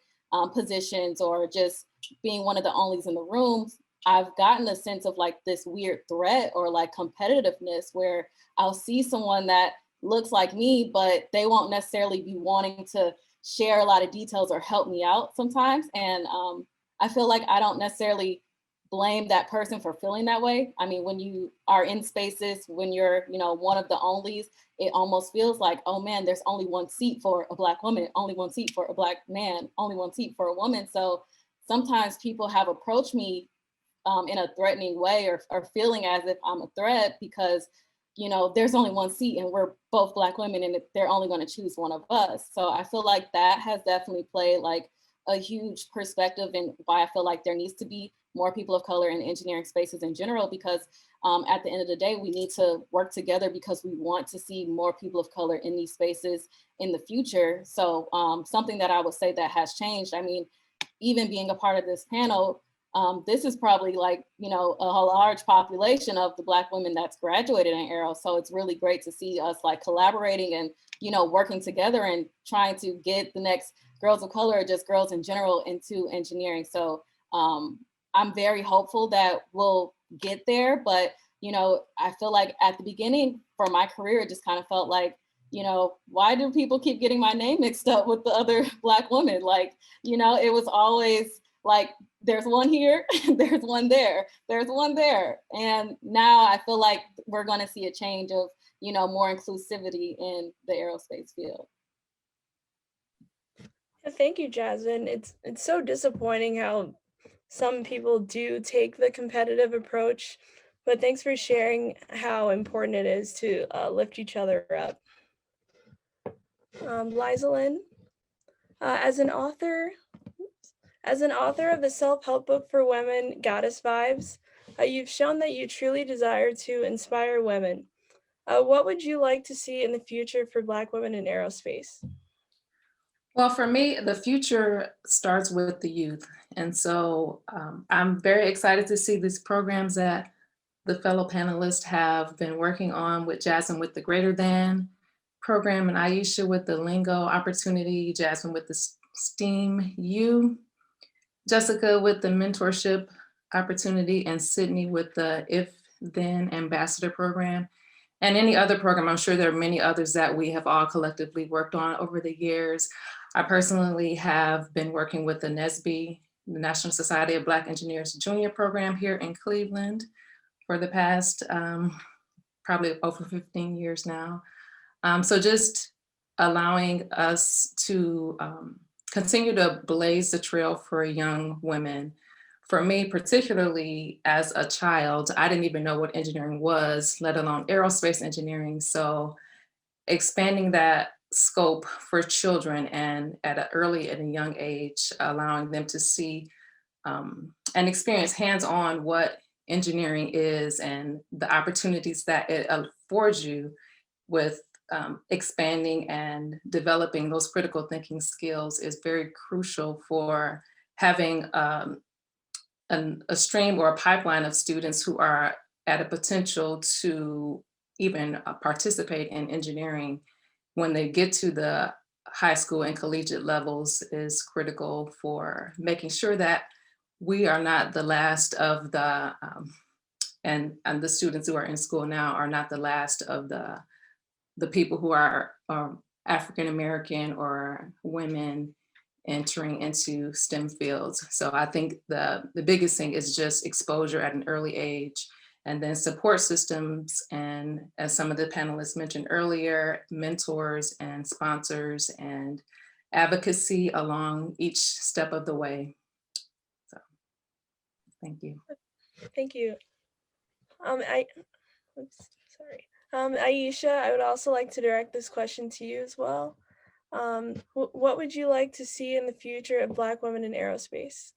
positions or just being one of the onlys in the rooms, I've gotten a sense of like this weird threat or like competitiveness where I'll see someone that looks like me, but they won't necessarily be wanting to share a lot of details or help me out sometimes. And I feel like I don't necessarily blame that person for feeling that way. I mean, when you are in spaces, when you're, you know, one of the onlys, it almost feels like, oh man, there's only one seat for a Black woman, only one seat for a Black man, only one seat for a woman. So sometimes people have approached me in a threatening way or feeling as if I'm a threat because, you know, there's only one seat and we're both Black women and they're only going to choose one of us. So I feel like that has definitely played like a huge perspective in why I feel like there needs to be more people of color in engineering spaces in general, because at the end of the day, we need to work together because we want to see more people of color in these spaces in the future. So something that I would say that has changed, I mean, even being a part of this panel, this is probably like, you know, a large population of the Black women that's graduated in Aero. So it's really great to see us like collaborating and, you know, working together and trying to get the next girls of color or just girls in general into engineering. So I'm very hopeful that we'll get there. But, you know, I feel like at the beginning for my career, it just kind of felt like, you know, why do people keep getting my name mixed up with the other Black women? Like, you know, it was always like, there's one here, there's one there, there's one there. And now I feel like we're going to see a change of, you know, more inclusivity in the aerospace field. Thank you, Jasmine. It's so disappointing how some people do take the competitive approach, but thanks for sharing how important it is to lift each other up. Lizalyn, as an author of the self-help book for women, Goddess Vibes, you've shown that you truly desire to inspire women. What would you like to see in the future for Black women in aerospace? Well, for me, the future starts with the youth. And so I'm very excited to see these programs that the fellow panelists have been working on, with Jasmine with the Greater Than program, and Aisha with the Lingo opportunity, Jasmine with the STEAM U, Jessica with the mentorship opportunity, and Sydney with the If Then Ambassador program. And any other program, I'm sure there are many others that we have all collectively worked on over the years. I personally have been working with the NSBE, the National Society of Black Engineers Junior program here in Cleveland for the past probably over 15 years now. So just allowing us to continue to blaze the trail for young women. For me, particularly as a child, I didn't even know what engineering was, let alone aerospace engineering. So expanding that scope for children, and at an early and a young age, allowing them to see and experience hands-on what engineering is and the opportunities that it affords you with expanding and developing those critical thinking skills is very crucial for having a stream or a pipeline of students who are at a potential to even participate in engineering when they get to the high school and collegiate levels is critical for making sure that we are not the last of the, and the students who are in school now are not the last of the people who are African-American or women entering into STEM fields. So I think the biggest thing is just exposure at an early age, and then support systems. And as some of the panelists mentioned earlier, mentors and sponsors and advocacy along each step of the way. So thank you. Thank you. Aisha, I would also like to direct this question to you as well. What would you like to see in the future of Black women in aerospace?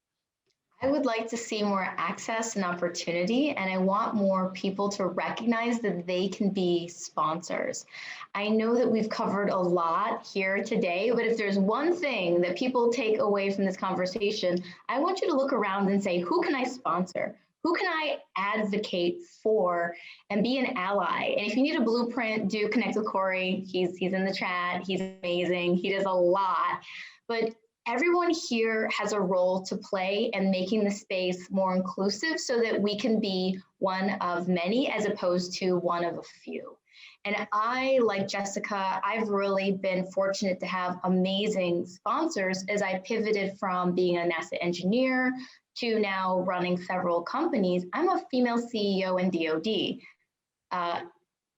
I would like to see more access and opportunity, and I want more people to recognize that they can be sponsors. I know that we've covered a lot here today, but if there's one thing that people take away from this conversation, I want you to look around and say, who can I sponsor? Who can I advocate for and be an ally? And if you need a blueprint, do connect with Corey. He's in the chat. He's amazing. He does a lot. But everyone here has a role to play in making the space more inclusive so that we can be one of many as opposed to one of a few. And I, like Jessica, I've really been fortunate to have amazing sponsors as I pivoted from being a NASA engineer to now running several companies. I'm a female CEO in DoD.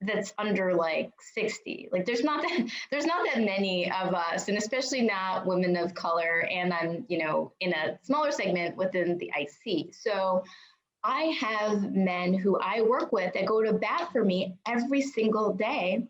That's under like 60. Like there's not that many of us, and especially not women of color. And I'm, in a smaller segment within the IC. So I have men who I work with that go to bat for me every single day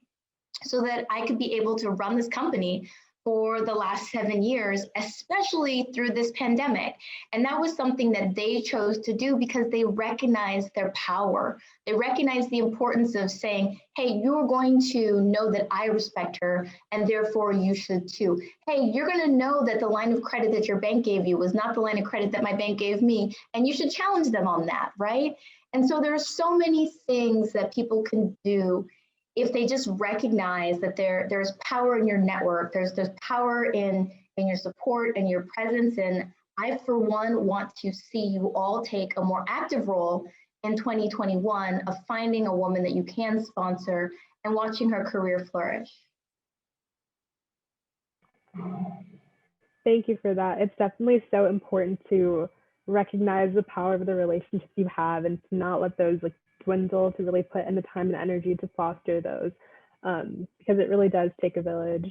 so that I could be able to run this company for the last 7 years, especially through this pandemic. And that was something that they chose to do because they recognized their power. They recognized the importance of saying, hey, you're going to know that I respect her, and therefore you should too. Hey, you're gonna know that the line of credit that your bank gave you was not the line of credit that my bank gave me, and you should challenge them on that, right? And so there are so many things that people can do if they just recognize that there's power in your network, there's power in your support and your presence. And I, for one, want to see you all take a more active role in 2021 of finding a woman that you can sponsor and watching her career flourish. Thank you for that. It's definitely so important to recognize the power of the relationships you have and to not let those dwindle, to really put in the time and energy to foster those, because it really does take a village.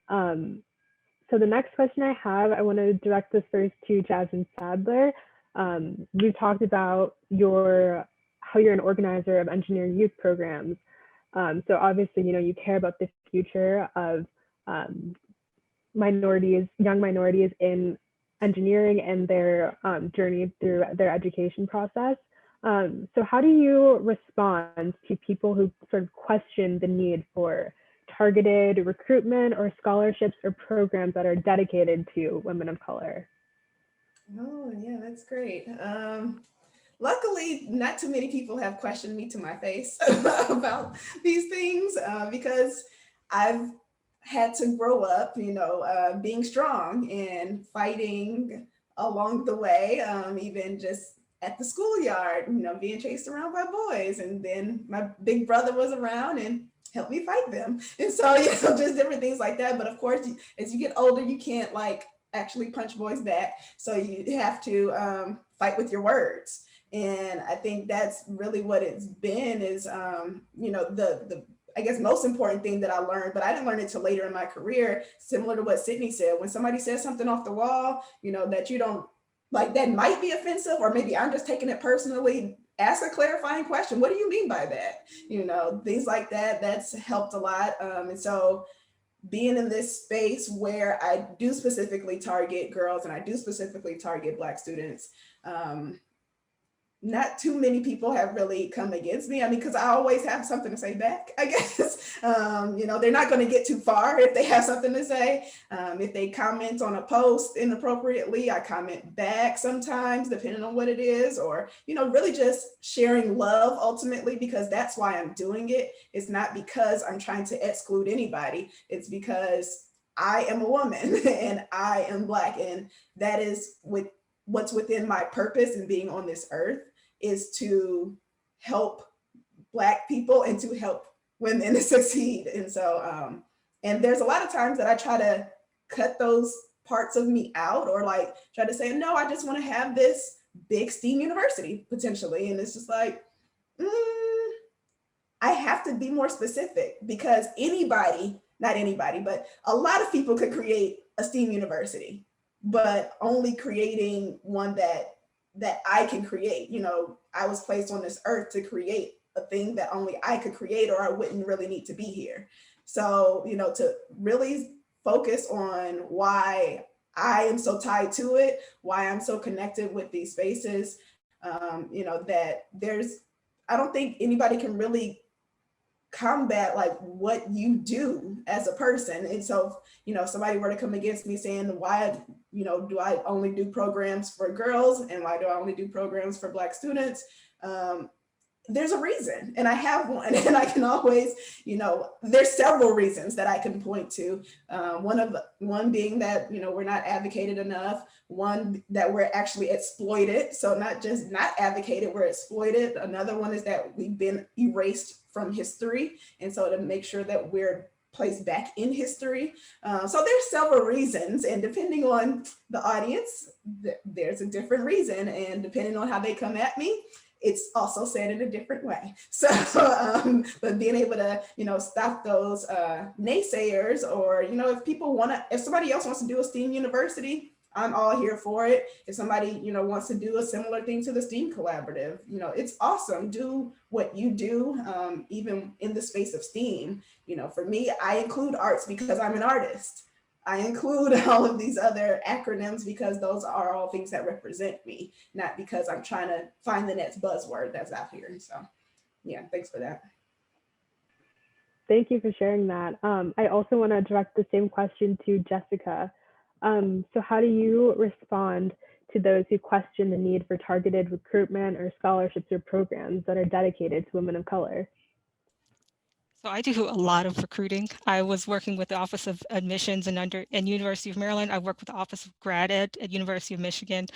So the next question I have, I want to direct this first to Jasmine Sadler. You talked about how you're an organizer of engineering youth programs. So obviously, you care about the future of young minorities in engineering and their journey through their education process. So how do you respond to people who sort of question the need for targeted recruitment or scholarships or programs that are dedicated to women of color? Oh, yeah, that's great. Luckily, not too many people have questioned me to my face about these things because I've had to grow up, being strong and fighting along the way, even just at the schoolyard, being chased around by boys. And then my big brother was around and helped me fight them. And so, just different things like that. But of course, as you get older, you can't actually punch boys back. So you have to fight with your words. And I think that's really what it's been is, the I guess most important thing that I learned, but I didn't learn it till later in my career, similar to what Sydney said, when somebody says something off the wall, that you don't like, that might be offensive, or maybe I'm just taking it personally, ask a clarifying question. What do you mean by that? Things like that, that's helped a lot. And so being in this space where I do specifically target girls and I do specifically target Black students, not too many people have really come against me. I mean, because I always have something to say back, I guess. They're not going to get too far if they have something to say. If they comment on a post inappropriately, I comment back sometimes, depending on what it is, or, really just sharing love ultimately, because that's why I'm doing it. It's not because I'm trying to exclude anybody. It's because I am a woman and I am Black, and that is what's within my purpose in being on this earth, is to help Black people and to help women succeed. And so, and there's a lot of times that I try to cut those parts of me out, or try to say, no, I just want to have this big STEAM university potentially. And it's just like, I have to be more specific, because not anybody, but a lot of people could create a STEAM university, but only creating one that I can create. I was placed on this earth to create a thing that only I could create, or I wouldn't really need to be here. So, to really focus on why I am so tied to it, why I'm so connected with these spaces, that I don't think anybody can really combat what you do as a person. And so, if somebody were to come against me saying, why, do I only do programs for girls, and why do I only do programs for Black students? There's a reason, and I have one, and I can always, there's several reasons that I can point to. One being that, we're not advocated enough. One, that we're actually exploited. So not just not advocated, we're exploited. Another one is that we've been erased from history. And so to make sure that we're placed back in history. So there's several reasons, and depending on the audience, there's a different reason. And depending on how they come at me, it's also said in a different way. So, but being able to, stop those naysayers, or, if somebody else wants to do a STEAM university, I'm all here for it. If somebody, wants to do a similar thing to the STEAM collaborative, it's awesome. Do what you do, even in the space of STEAM. For me, I include arts because I'm an artist. I include all of these other acronyms because those are all things that represent me, not because I'm trying to find the next buzzword that's out here. So yeah, thanks for that. Thank you for sharing that. I also want to direct the same question to Jessica. So how do you respond to those who question the need for targeted recruitment or scholarships or programs that are dedicated to women of color? So I do a lot of recruiting. I was working with the Office of Admissions and University of Maryland. I work with the Office of Grad Ed at University of Michigan.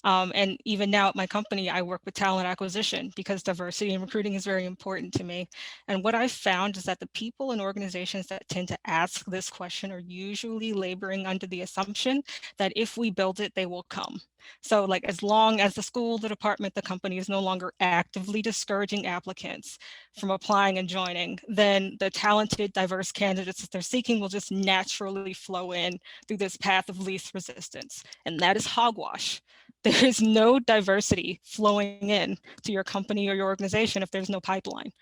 And even now at my company, I work with talent acquisition because diversity in recruiting is very important to me. And what I've found is that the people and organizations that tend to ask this question are usually laboring under the assumption that if we build it, they will come. So as long as the school, the department, the company is no longer actively discouraging applicants from applying and joining, then the talented, diverse candidates that they're seeking will just naturally flow in through this path of least resistance. And that is hogwash. There is no diversity flowing in to your company or your organization if there's no pipeline.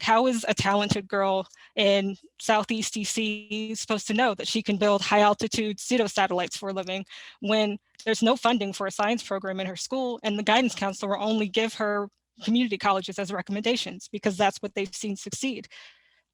How is a talented girl in Southeast DC supposed to know that she can build high altitude pseudo-satellites for a living when there's no funding for a science program in her school and the guidance counselor will only give her community colleges as recommendations because that's what they've seen succeed.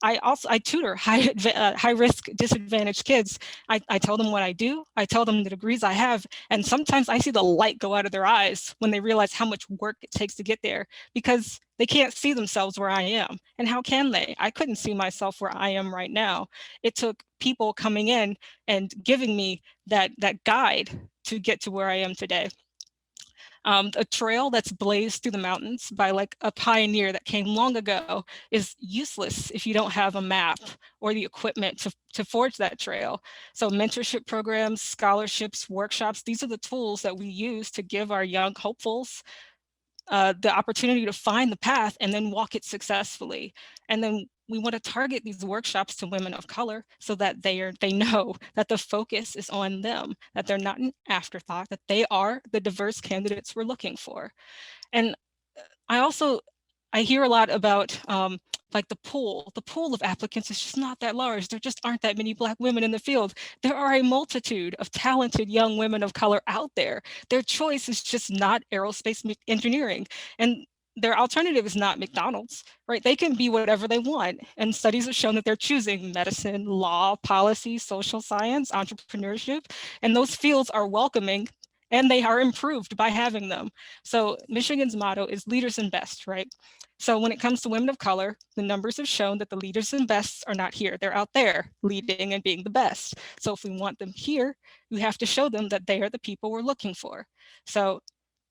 I tutor high risk disadvantaged kids. I tell them what I do. I tell them the degrees I have. And sometimes I see the light go out of their eyes when they realize how much work it takes to get there because they can't see themselves where I am. And how can they? I couldn't see myself where I am right now. It took people coming in and giving me that guide to get to where I am today. A trail that's blazed through the mountains by like a pioneer that came long ago is useless if you don't have a map or the equipment to forge that trail. So mentorship programs, scholarships, workshops, these are the tools that we use to give our young hopefuls the opportunity to find the path and then walk it successfully. And then we want to target these workshops to women of color so that they know that the focus is on them, that they're not an afterthought, that they are the diverse candidates we're looking for. And I hear a lot about like the pool of applicants is just not that large. There just aren't that many Black women in the field. There are a multitude of talented young women of color out there. Their choice is just not aerospace engineering. And their alternative is not McDonald's, right? They can be whatever they want. And studies have shown that they're choosing medicine, law, policy, social science, entrepreneurship, and those fields are welcoming and they are improved by having them. So Michigan's motto is leaders and best, right? So when it comes to women of color, the numbers have shown that the leaders and bests are not here. They're out there leading and being the best. So if we want them here, we have to show them that they are the people we're looking for. So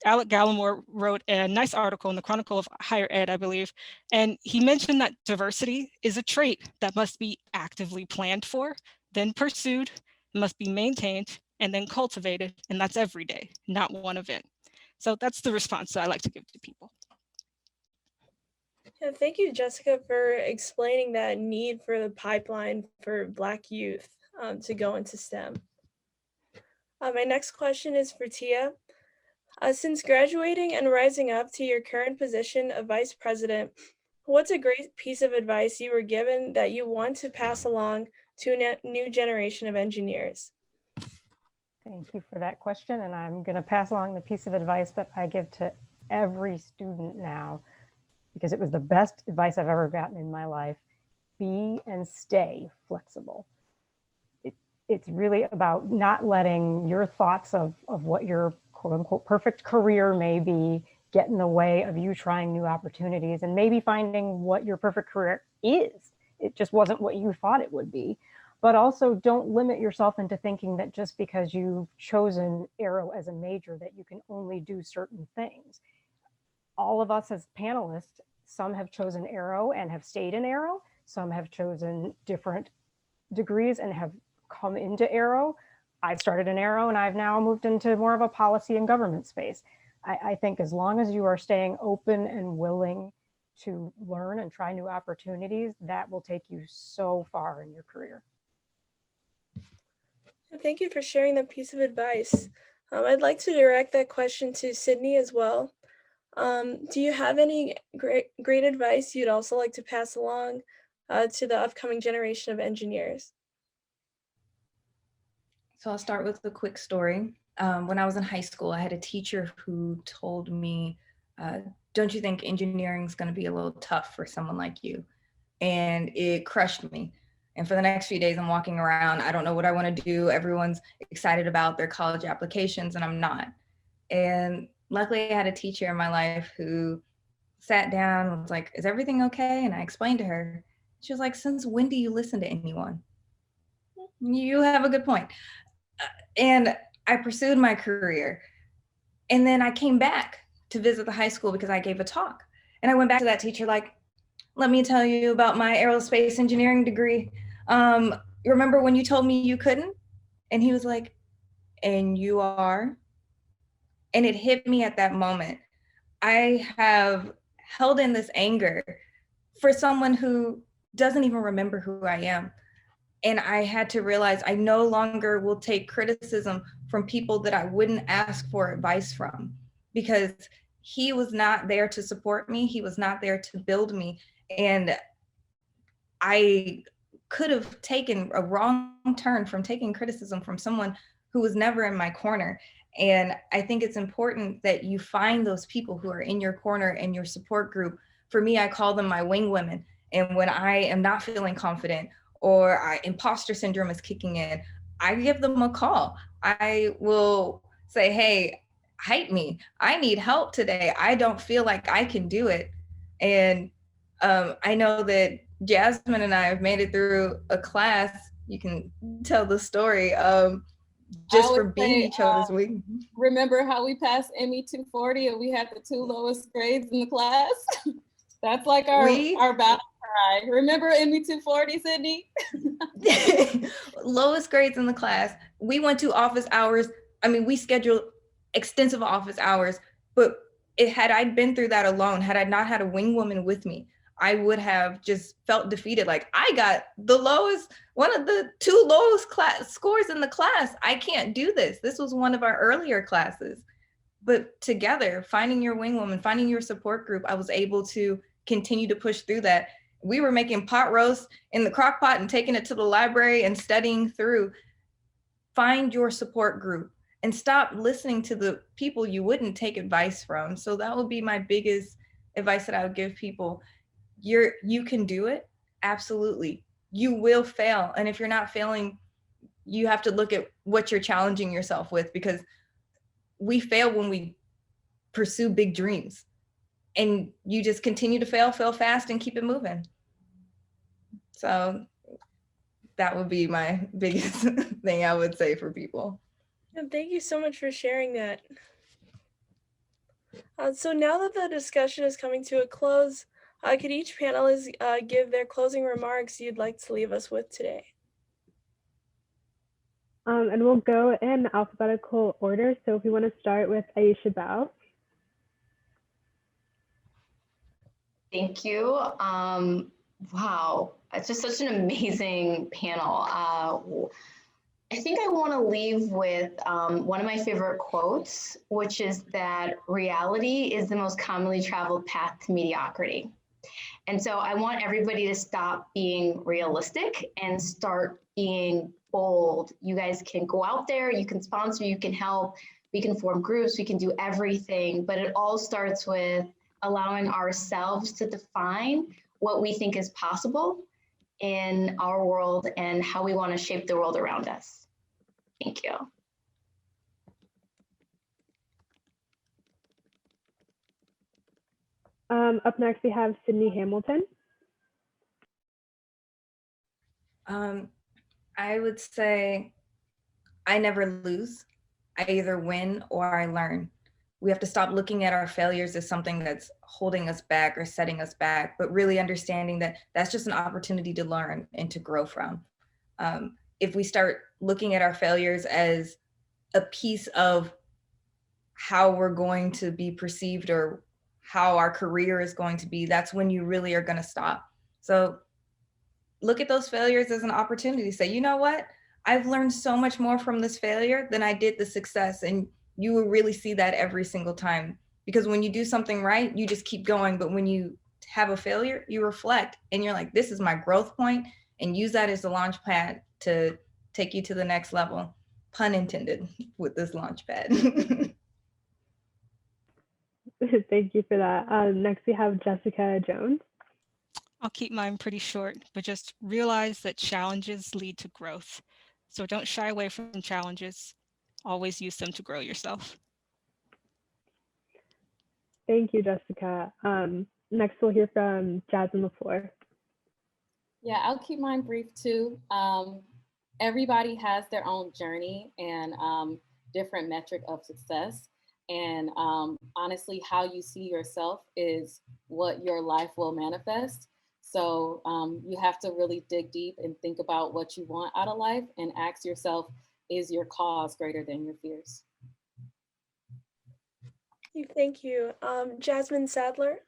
Alec Gallimore wrote a nice article in the Chronicle of Higher Ed, I believe, and he mentioned that diversity is a trait that must be actively planned for, then pursued, must be maintained, and then cultivated, and that's every day, not one event. So that's the response that I like to give to people. Yeah, thank you, Jessica, for explaining that need for the pipeline for Black youth to go into STEM. My next question is for Tia. Since graduating and rising up to your current position of Vice President, what's a great piece of advice you were given that you want to pass along to a new generation of engineers? Thank you for that question. And I'm going to pass along the piece of advice that I give to every student now, because it was the best advice I've ever gotten in my life. Be and stay flexible. It's really about not letting your thoughts of what your quote unquote perfect career may be get in the way of you trying new opportunities and maybe finding what your perfect career is. It just wasn't what you thought it would be. But also don't limit yourself into thinking that just because you've chosen Aero as a major that you can only do certain things. All of us as panelists, some have chosen Aero and have stayed in Aero. Some have chosen different degrees and have come into Aero. I've started in Aero and I've now moved into more of a policy and government space. I think as long as you are staying open and willing to learn and try new opportunities, that will take you so far in your career. Thank you for sharing that piece of advice. I'd like to direct that question to Sydney as well. Do you have any great advice you'd also like to pass along to the upcoming generation of engineers? So I'll start with a quick story. When I was in high school, I had a teacher who told me, don't you think engineering is going to be a little tough for someone like you? And it crushed me. And for the next few days, I'm walking around. I don't know what I want to do. Everyone's excited about their college applications and I'm not. And luckily I had a teacher in my life who sat down and was like, is everything okay? And I explained to her. She was like, since when do you listen to anyone? You have a good point. And I pursued my career. And then I came back to visit the high school because I gave a talk. And I went back to that teacher like, let me tell you about my aerospace engineering degree. Remember when you told me you couldn't? And he was like, and you are? And it hit me at that moment. I have held in this anger for someone who doesn't even remember who I am. And I had to realize I no longer will take criticism from people that I wouldn't ask for advice from, because he was not there to support me. He was not there to build me. And I could have taken a wrong turn from taking criticism from someone who was never in my corner. And I think it's important that you find those people who are in your corner and your support group. For me, I call them my wing women. And when I am not feeling confident or imposter syndrome is kicking in, I give them a call. I will say, hey, hype me. I need help today. I don't feel like I can do it. And I know that Jasmine and I have made it through a class. You can tell the story just for being each other's wing. Remember how we passed ME 240 and we had the 2 lowest grades in the class? That's like our battle cry. Remember ME 240, Sydney? Lowest grades in the class. We went to office hours. I mean, we scheduled extensive office hours, but had I been through that alone, had I not had a wing woman with me, I would have just felt defeated. Like, I got the lowest, one of the 2 lowest scores in the class. I can't do this. This was one of our earlier classes. But together, finding your wing woman, finding your support group, I was able to continue to push through that. We were making pot roast in the crock pot and taking it to the library and studying through. Find your support group and stop listening to the people you wouldn't take advice from. So that would be my biggest advice that I would give people. You can do it. Absolutely. You will fail. And if you're not failing, you have to look at what you're challenging yourself with, because we fail when we pursue big dreams, and you just continue to fail fast and keep it moving. So that would be my biggest thing I would say for people. And thank you so much for sharing that. So now that the discussion is coming to a close, could each panelist give their closing remarks you'd like to leave us with today? And we'll go in alphabetical order. So if we want to start with Aisha Bowe. Thank you. Wow, it's just such an amazing panel. I think I want to leave with one of my favorite quotes, which is that reality is the most commonly traveled path to mediocrity. And so I want everybody to stop being realistic and start being bold. You guys can go out there, you can sponsor, you can help, we can form groups, we can do everything, but it all starts with allowing ourselves to define what we think is possible in our world and how we want to shape the world around us. Thank you. Up next, we have Sydney Hamilton. I would say I never lose. I either win or I learn. We have to stop looking at our failures as something that's holding us back or setting us back, but really understanding that that's just an opportunity to learn and to grow from. If we start looking at our failures as a piece of how we're going to be perceived or how our career is going to be, that's when you really are going to stop. So look at those failures as an opportunity to say, you know what? I've learned so much more from this failure than I did the success. And you will really see that every single time, because when you do something right, you just keep going. But when you have a failure, you reflect and you're like, this is my growth point, and use that as a launch pad to take you to the next level. Pun intended with this launch pad. Thank you for that. Next, we have Jessica Jones. I'll keep mine pretty short, but just realize that challenges lead to growth. So don't shy away from challenges. Always use them to grow yourself. Thank you, Jessica. Next, we'll hear from Jasmine LeFlore. Yeah, I'll keep mine brief too. Everybody has their own journey and different metric of success. And honestly, how you see yourself is what your life will manifest. So you have to really dig deep and think about what you want out of life and ask yourself, is your cause greater than your fears? Thank you. Jasmine Sadler.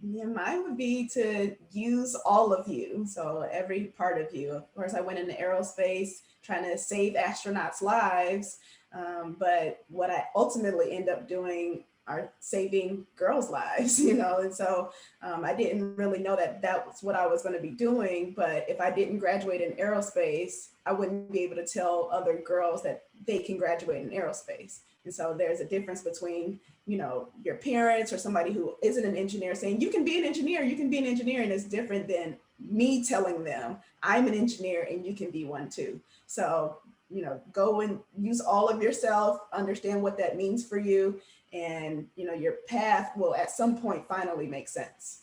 Yeah, mine would be to use all of you. So every part of you. Of course, I went into aerospace trying to save astronauts' lives. But what I ultimately end up doing are saving girls' lives, you know? And so I didn't really know that that was what I was going to be doing. But if I didn't graduate in aerospace, I wouldn't be able to tell other girls that they can graduate in aerospace. And so there's a difference between, you know, your parents or somebody who isn't an engineer saying, you can be an engineer, you can be an engineer. And it's different than me telling them, I'm an engineer and you can be one too. So, you know, go and use all of yourself, understand what that means for you. And, you know, your path will at some point finally make sense.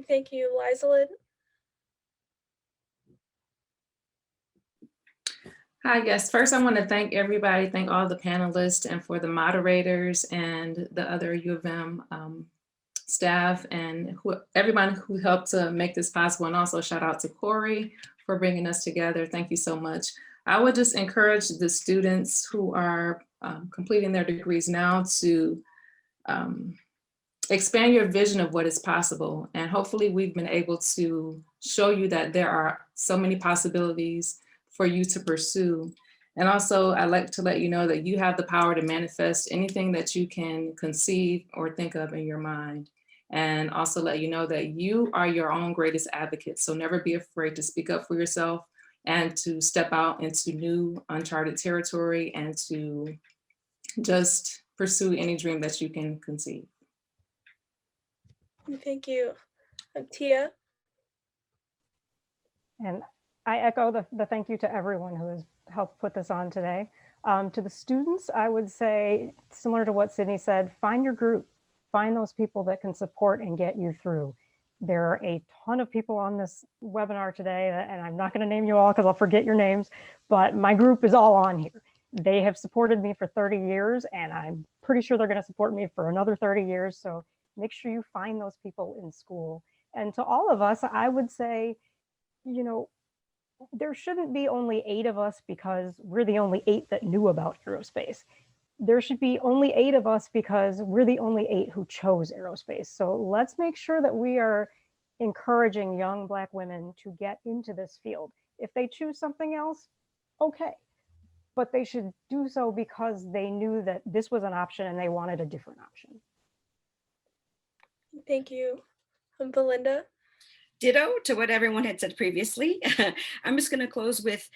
Thank you, Lizalyn. Hi, yes. First, I want to thank everybody, thank all the panelists and for the moderators and the other U of M staff and everyone who helped to make this possible. And also shout out to Corey for bringing us together. Thank you so much. I would just encourage the students who are completing their degrees now to expand your vision of what is possible. And hopefully we've been able to show you that there are so many possibilities for you to pursue. And also I'd like to let you know that you have the power to manifest anything that you can conceive or think of in your mind. And also let you know that you are your own greatest advocate. So never be afraid to speak up for yourself and to step out into new uncharted territory and to just pursue any dream that you can conceive. Thank you. Tia? And I echo the thank you to everyone who has helped put this on today. To the students, I would say, similar to what Sydney said, find your group, find those people that can support and get you through. There are a ton of people on this webinar today, and I'm not going to name you all because I'll forget your names, but my group is all on here. They have supported me for 30 years, and I'm pretty sure they're going to support me for another 30 years. So make sure you find those people in school. And to all of us, I would say, you know, there shouldn't be only 8 of us because we're the only 8 that knew about aerospace. There should be only 8 of us because we're the only 8 who chose aerospace. So let's make sure that we are encouraging young Black women to get into this field. If they choose something else, okay. But they should do so because they knew that this was an option and they wanted a different option. Thank you. Belinda? Ditto to what everyone had said previously. I'm just going to close with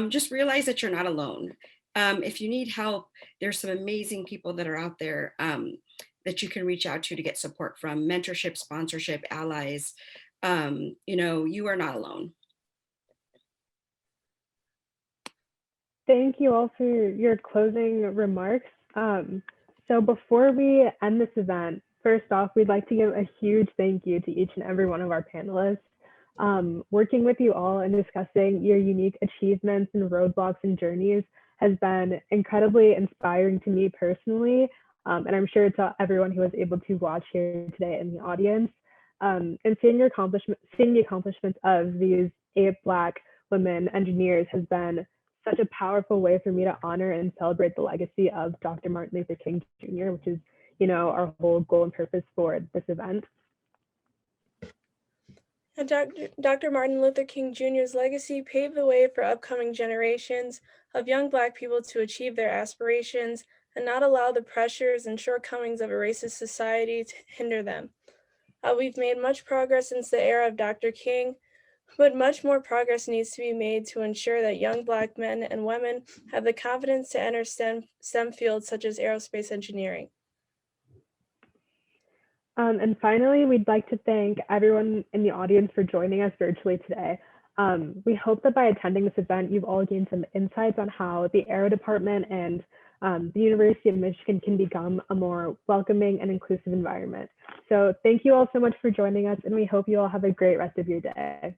just realize that you're not alone. If you need help, there's some amazing people that are out there that you can reach out to get support from, mentorship, sponsorship, allies. You know, you are not alone. Thank you all for your closing remarks. So before we end this event, first off, we'd like to give a huge thank you to each and every one of our panelists. Working with you all and discussing your unique achievements and roadblocks and journeys has been incredibly inspiring to me personally, and I'm sure to everyone who was able to watch here today in the audience. And seeing the accomplishments of these 8 Black women engineers has been such a powerful way for me to honor and celebrate the legacy of Dr. Martin Luther King Jr., which is, you know, our whole goal and purpose for this event. And Dr. Martin Luther King Jr.'s legacy paved the way for upcoming generations of young Black people to achieve their aspirations and not allow the pressures and shortcomings of a racist society to hinder them. We've made much progress since the era of Dr. King, but much more progress needs to be made to ensure that young Black men and women have the confidence to enter STEM fields such as aerospace engineering. And finally, we'd like to thank everyone in the audience for joining us virtually today. We hope that by attending this event, you've all gained some insights on how the Aero department and the University of Michigan can become a more welcoming and inclusive environment. So thank you all so much for joining us, and we hope you all have a great rest of your day.